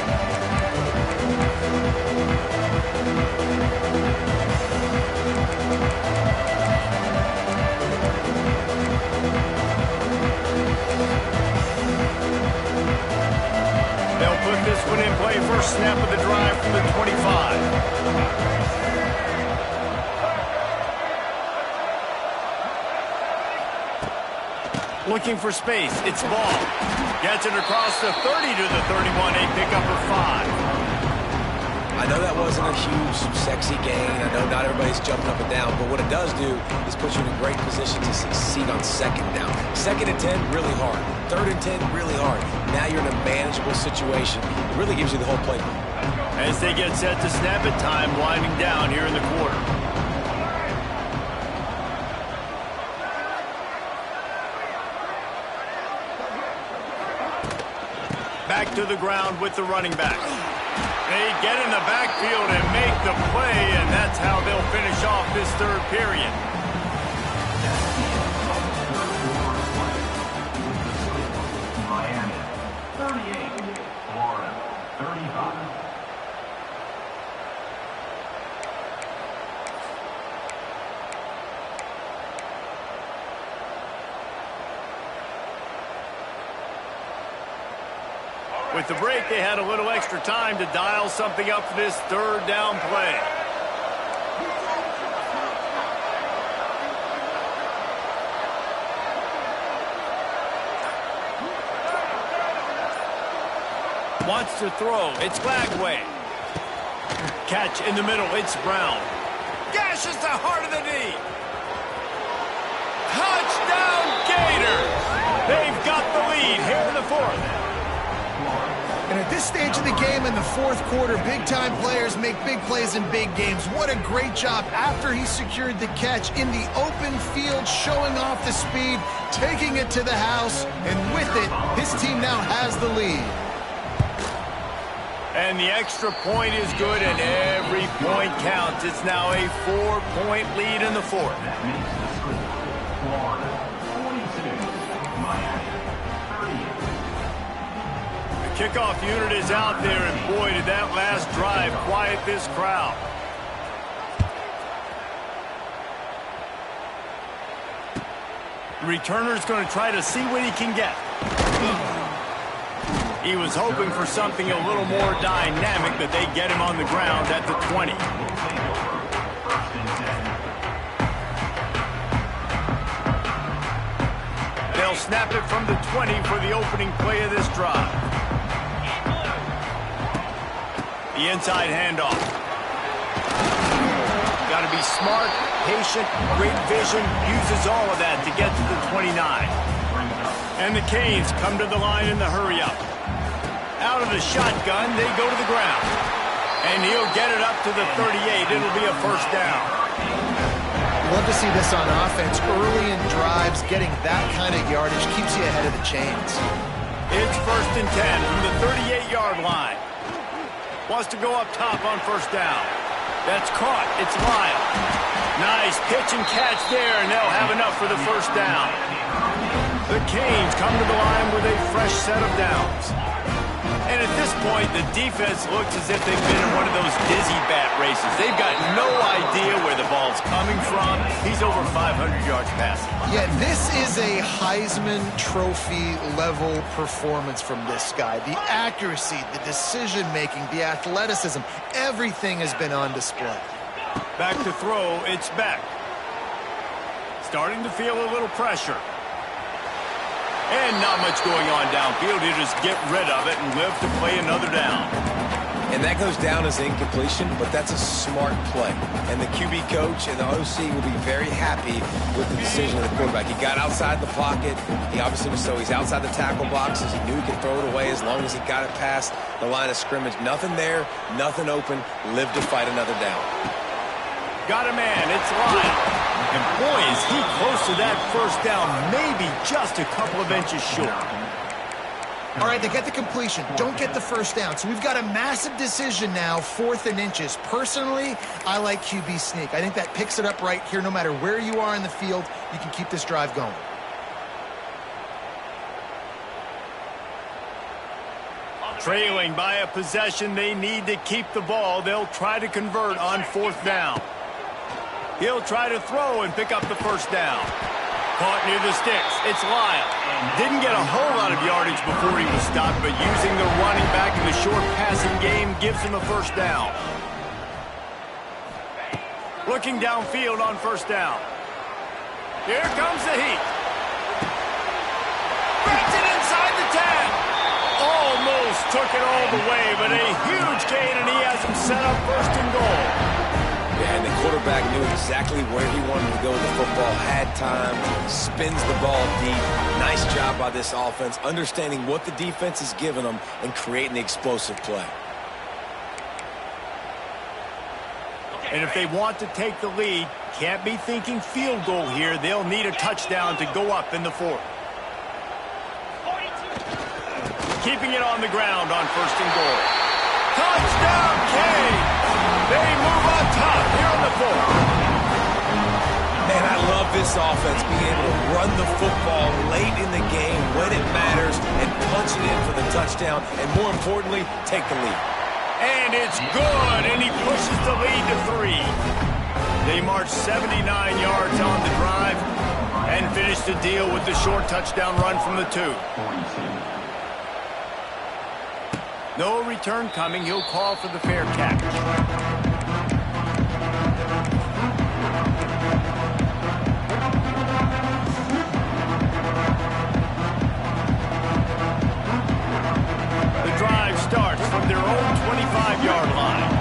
They'll put this one in play. First snap of the drive from the 25. Looking for space. It's ball. Gets it across the 30 to the 31. A pickup of 5. I know that wasn't a huge, sexy gain. I know not everybody's jumping up and down, but what it does do is put you in a great position to succeed on second down. 2nd and 10, really hard. 3rd and 10, really hard. Now you're in a manageable situation. It really gives you the whole playbook. As they get set to snap it, time winding down here in the quarter. Back to the ground with the running back. They get in the backfield and make the play, and that's how they'll finish off this 3rd period. Miami, 38, Florida, 35. With the break, they had a little extra time to dial something up for this 3rd down play. Wants to throw. It's Lagway. Catch in the middle. It's Brown. Gashes the heart of the knee. Touchdown Gators! They've got the lead here in the 4th. And at this stage of the game in the 4th quarter, big-time players make big plays in big games. What a great job after he secured the catch in the open field, showing off the speed, taking it to the house, and with it, his team now has the lead. And the extra point is good, and every point counts. It's now a 4-point lead in the 4th. That makes the score Florida, 42, Miami, 38. Kickoff unit is out there, and boy, did that last drive quiet this crowd. The returner's going to try to see what he can get. He was hoping for something a little more dynamic, but they get him on the ground at the 20. They'll snap it from the 20 for the opening play of this drive. The inside handoff. Got to be smart, patient, great vision, uses all of that to get to the 29. And the Canes come to the line in the hurry-up. Out of the shotgun, they go to the ground. And he'll get it up to the 38. It'll be a 1st down. Love to see this on offense. Early in drives, getting that kind of yardage keeps you ahead of the chains. It's 1st and 10 from the 38-yard line. Wants to go up top on 1st down. That's caught. It's Lyle. Nice pitch and catch there, and they'll have enough for the 1st down. The Canes come to the line with a fresh set of downs. And at this point, the defense looks as if they've been in one of those dizzy bat races. They've got no idea where the ball's coming from. He's over 500 yards passing. Yeah, this is a Heisman Trophy level performance from this guy. The accuracy, the decision-making, the athleticism, everything has been on display. Back to throw, it's Beck. Starting to feel a little pressure. And not much going on downfield. He'll just get rid of it and live to play another down. And that goes down as incompletion, but that's a smart play. And the QB coach and the OC will be very happy with the decision of the quarterback. He got outside the pocket. He obviously was he's outside the tackle boxes. He knew he could throw it away as long as he got it past the line of scrimmage. Nothing there, nothing open. Live to fight another down. Got a man. It's Lyle. And boy, is he close to that 1st down, maybe just a couple of inches short. All right, they get the completion. Don't get the 1st down. So we've got a massive decision now, 4th and inches. Personally, I like QB sneak. I think that picks it up right here. No matter where you are in the field, you can keep this drive going. Trailing by a possession, they need to keep the ball. They'll try to convert on 4th down. He'll try to throw and pick up the 1st down. Caught near the sticks. It's Lyle. Didn't get a whole lot of yardage before he was stopped, but using the running back in the short passing game gives him a 1st down. Looking downfield on 1st down. Here comes the heat. took it all the way, but a huge gain, and he has him set up first and goal. Yeah, and the quarterback knew exactly where he wanted to go with the football, had time, spins the ball deep. Nice job by this offense, understanding what the defense is giving them and creating the explosive play. And if they want to take the lead, can't be thinking field goal here. They'll need a touchdown to go up in the fourth. Keeping it on the ground on first and goal. Touchdown, Kane! They move on top here in the fourth. Man, I love this offense, being able to run the football late in the game when it matters and punch it in for the touchdown, and more importantly, take the lead. And it's good, and he pushes the lead to 3. They march 79 yards on the drive and finish the deal with the short touchdown run from the 2. No return coming. He'll call for the fair catch. The drive starts from their own 25-yard line.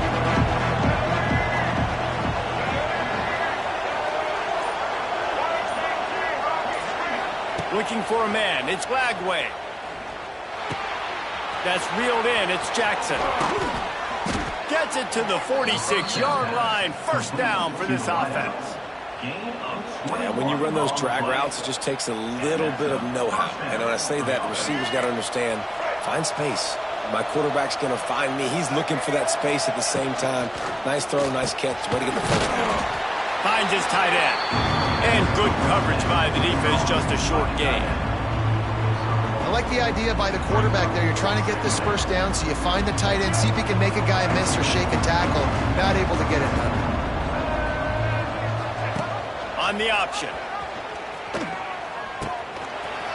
Looking for a man. It's Lagway. That's reeled in. It's Jackson. Gets it to the 46-yard line. First down for this offense. Yeah, when you run those drag routes, it just takes a little bit of know-how. And when I say that, the receiver's got to understand, find space. My quarterback's going to find me. He's looking for that space at the same time. Nice throw, nice catch. Way to get the first down. Finds his tight end. And good coverage by the defense, just a short gain. I like the idea by the quarterback there. You're trying to get this first down, so you find the tight end, see if he can make a guy miss or shake a tackle. Not able to get it done. On the option.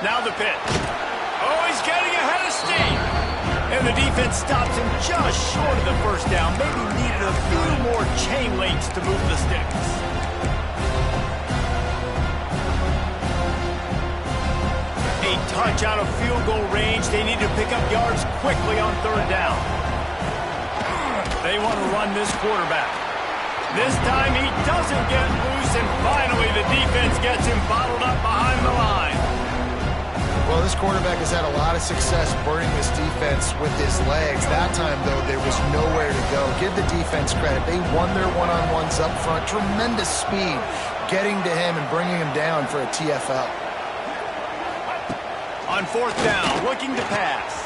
Now the pitch. Oh, he's getting ahead of steam. And the defense stops him just short of the first down. Maybe needed a few more chain links to move the sticks. A touch out of field goal range. They need to pick up yards quickly on third down. They want to run this quarterback. This time he doesn't get loose, and finally the defense gets him bottled up behind the line. Well, this quarterback has had a lot of success burning this defense with his legs. That time, though, there was nowhere to go. Give the defense credit. They won their one-on-ones up front. Tremendous speed getting to him and bringing him down for a TFL. On fourth down, looking to pass.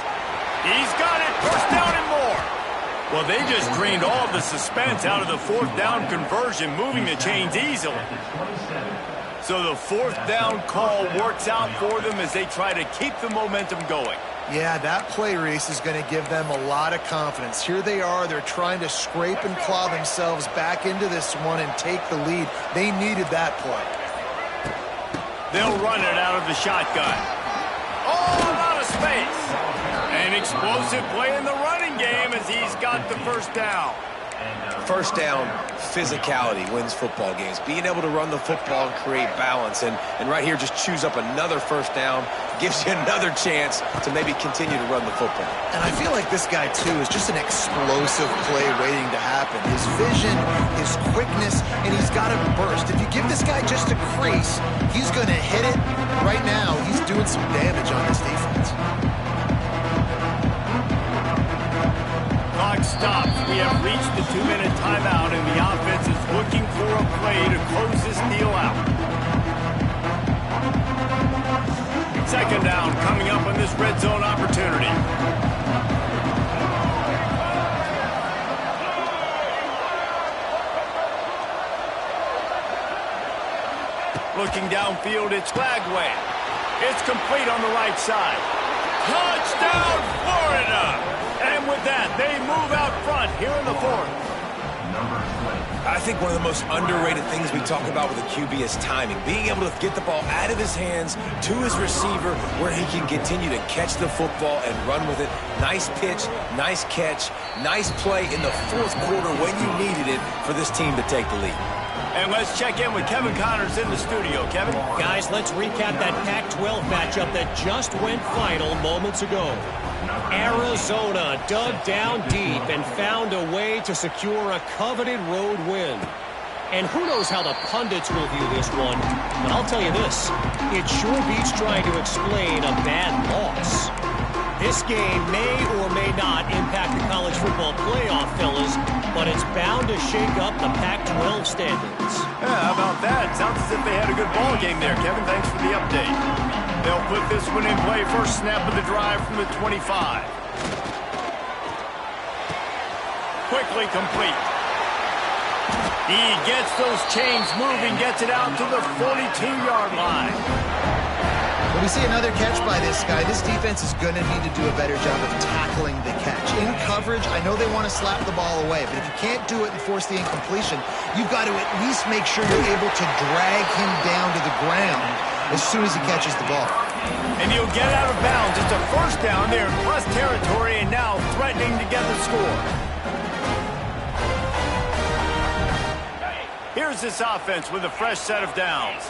He's got it. First down and more. Well, they just drained all the suspense out of the fourth down conversion, moving the chains easily. So the fourth down call works out for them as they try to keep the momentum going. Yeah, that play, Reese, is going to give them a lot of confidence. Here they are. They're trying to scrape and claw themselves back into this one and take the lead. They needed that play. They'll run it out of the shotgun. Oh, a lot of space. An explosive play in the running game as he's got the first down. First down, physicality wins football games. Being able to run the football and create balance. And right here, just choose up another first down. Gives you another chance to maybe continue to run the football. And I feel like this guy, too, is just an explosive play waiting to happen. His vision, his quickness, and he's got a burst. If you give this guy just a crease, he's going to hit it. Right now, he's doing some damage on this defense. Clock stops. We have reached the 2-minute timeout, and the offense is looking for a play to close this deal out. Second down coming up on this red zone opportunity. Looking downfield, it's Lagway. It's complete on the right side. Touchdown, Florida! And with that, they move out front here in the fourth. I think one of the most underrated things we talk about with a QB is timing. Being able to get the ball out of his hands to his receiver where he can continue to catch the football and run with it. Nice pitch, nice catch, nice play in the fourth quarter when you needed it for this team to take the lead. And let's check in with Kevin Connors in the studio. Kevin? Guys, let's recap that Pac-12 matchup that just went final moments ago. Arizona dug down deep and found a way to secure a coveted road win. And who knows how the pundits will view this one, but I'll tell you this, it sure beats trying to explain a bad loss. This game may or may not impact the college football playoff, fellas, but it's bound to shake up the Pac-12 standings. Yeah, how about that? Sounds as if they had a good ball game there, Kevin. Thanks for the update. They'll put this one in play. First snap of the drive from the 25. Quickly complete. He gets those chains moving, gets it out to the 42-yard line. When we see another catch by this guy, this defense is going to need to do a better job of tackling the catch. In coverage, I know they want to slap the ball away, but if you can't do it and force the incompletion, you've got to at least make sure you're able to drag him down to the ground as soon as he catches the ball. And he'll get out of bounds. It's a first down there in plus territory and now threatening to get the score. Here's this offense with a fresh set of downs.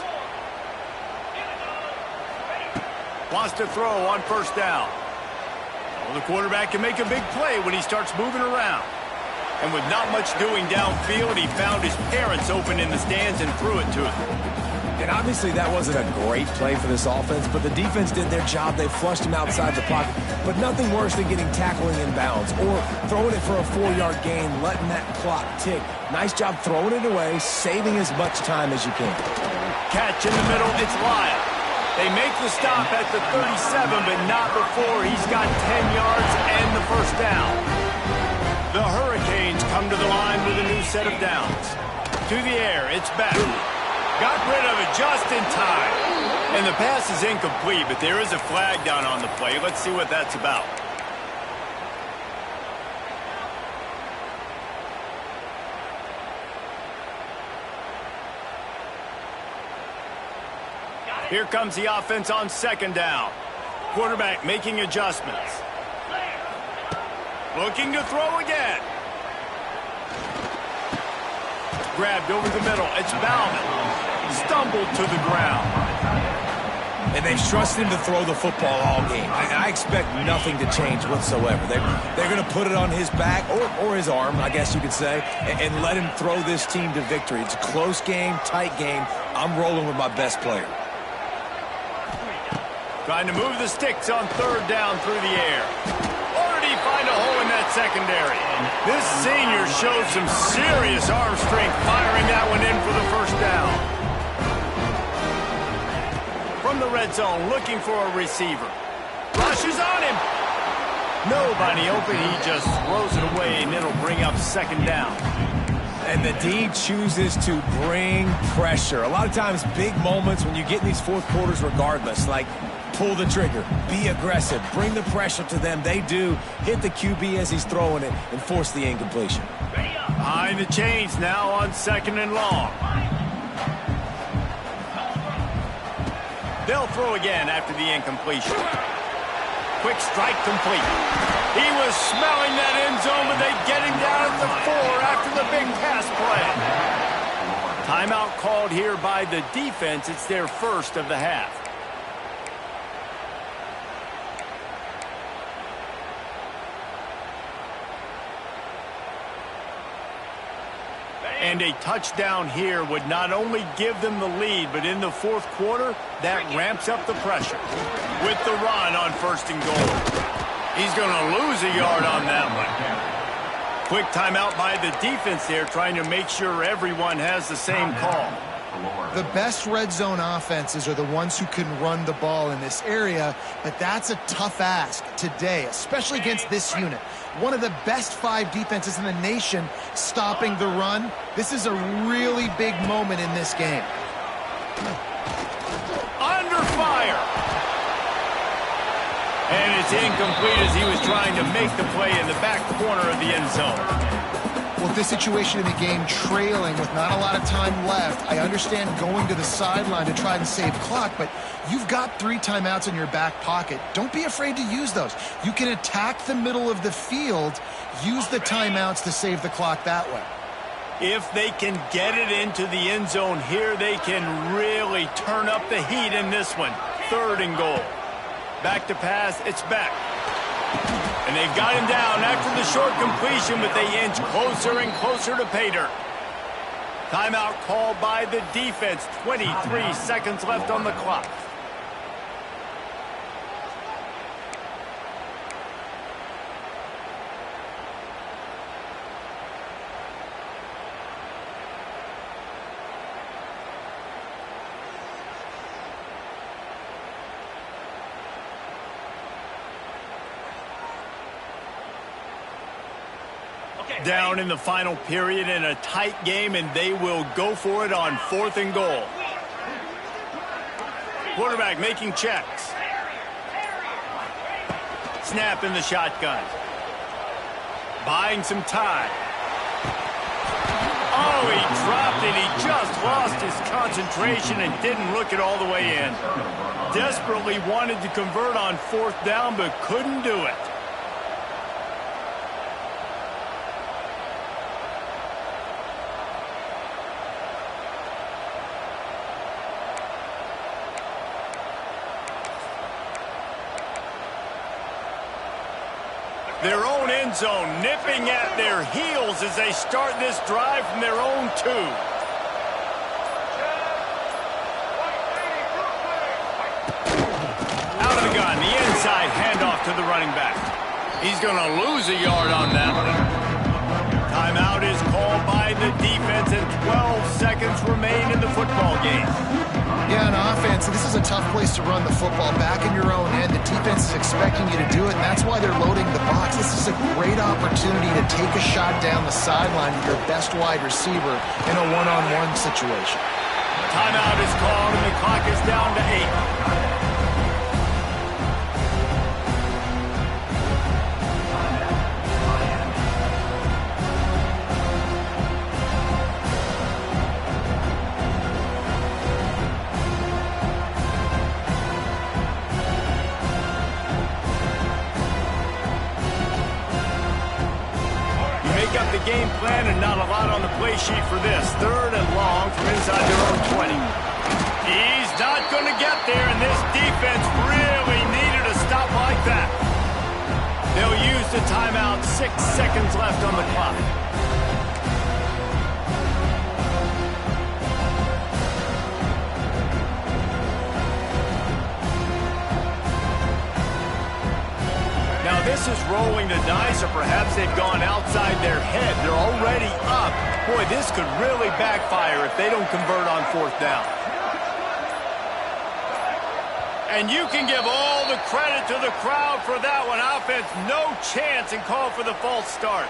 Wants to throw on first down. Well, the quarterback can make a big play when he starts moving around. And with not much doing downfield, he found his parents open in the stands and threw it to them. And obviously that wasn't a great play for this offense, but the defense did their job. They flushed him outside the pocket. But nothing worse than getting tackling in bounds or throwing it for a 4-yard gain, letting that clock tick. Nice job throwing it away, saving as much time as you can. Catch in the middle, it's Lyle. They make the stop at the 37, but not before he's got 10 yards and the first down. The Hurricanes come to the line with a new set of downs. To the air, it's back. Got rid of it just in time. And the pass is incomplete, but there is a flag down on the play. Let's see what that's about. Here comes the offense on second down. Quarterback making adjustments. Looking to throw again. Grabbed over the middle. It's Bauman. Stumbled to the ground. And they've trusted him to throw the football all game. I expect nothing to change whatsoever. They're going to put it on his back or his arm, I guess you could say, and let him throw this team to victory. It's a close game, tight game. I'm rolling with my best player. Trying to move the sticks on third down through the air. Or did he find a hole in that secondary? This senior showed some serious arm strength firing that one in for the first down. From the red zone, looking for a receiver. Rushes on him. Nobody open. He just throws it away, and it'll bring up second down. And the D chooses to bring pressure. A lot of times, big moments when you get in these fourth quarters regardless, like pull the trigger, be aggressive, bring the pressure to them. They do. Hit the QB as he's throwing it and force the incompletion. Behind the chains now on second and long. They'll throw again after the incompletion. Quick strike complete. He was smelling that end zone, but they get him down at the 4 after the big pass play. Timeout called here by the defense. It's their first of the half. And a touchdown here would not only give them the lead, but in the fourth quarter, that ramps up the pressure. With the run on first and goal. He's going to lose a yard on that one. Quick timeout by the defense there, trying to make sure everyone has the same call. The best red zone offenses are the ones who can run the ball in this area, but that's a tough ask today, especially against this unit. One of the best 5 defenses in the nation stopping the run. This is a really big moment in this game. Under fire. And it's incomplete as he was trying to make the play in the back corner of the end zone. Well, this situation in the game, trailing with not a lot of time left, I understand going to the sideline to try and save clock, but you've got 3 timeouts in your back pocket. Don't be afraid to use those. You can attack the middle of the field, use the timeouts to save the clock that way. If they can get it into the end zone here, they can really turn up the heat in this one. Third and goal. Back to pass, it's back. And they've got him down after the short completion, but they inch closer and closer to pay dirt. Timeout called by the defense. 23 seconds left on the clock. Down in the final period in a tight game, and they will go for it on 4th and goal. Quarterback making checks. Snap in the shotgun. Buying some time. Oh, he dropped it. He just lost his concentration and didn't look it all the way in. Desperately wanted to convert on 4th down, but couldn't do it. Their own end zone nipping at their heels as they start this drive from their own 2. Out of the gun, the inside handoff to the running back. He's going to lose a yard on that one. Timeout is called by the defense, and 12 seconds remain in the football game. Yeah, on offense, this is a tough place to run the football. Back in your own end, the defense is expecting you to do it, and that's why they're loading the box. This is a great opportunity to take a shot down the sideline to your best wide receiver in a one-on-one situation. Timeout is called, and the clock is down to 8. Up the game plan and not a lot on the play sheet for this. 3rd and long from inside their own 20. He's not going to get there, and this defense really needed a stop like that. They'll use the timeout. 6 seconds left on the clock. Now this is rolling the dice, or perhaps they've gone outside their head. They're already up. Boy, this could really backfire if they don't convert on 4th down. And you can give all the credit to the crowd for that one. Offense, no chance, and call for the false start.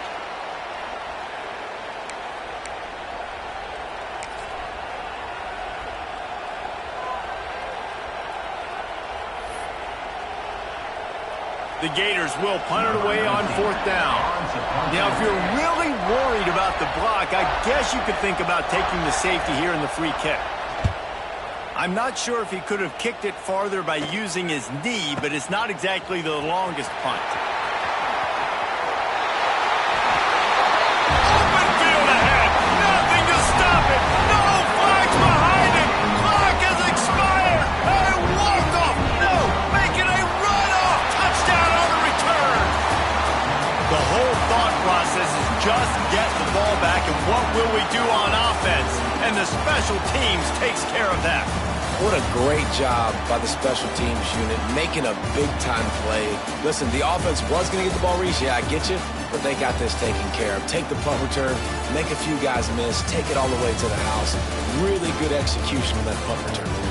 The Gators will punt it away on 4th down. Now, if you're really worried about the block, I guess you could think about taking the safety here in the free kick. I'm not sure if he could have kicked it farther by using his knee, but it's not exactly the longest punt. Open field ahead. Nothing to stop it. No flags behind it. Clock has expired. A walk-off. No, make it a run-off. Touchdown on the return. The whole thought process is just get the ball back, and what will we do on offense? And the special teams takes care of that. What a great job by the special teams unit, making a big-time play. Listen, the offense was going to get the ball reached. Yeah, I get you, but they got this taken care of. Take the punt return, make a few guys miss, take it all the way to the house. Really good execution on that punt return.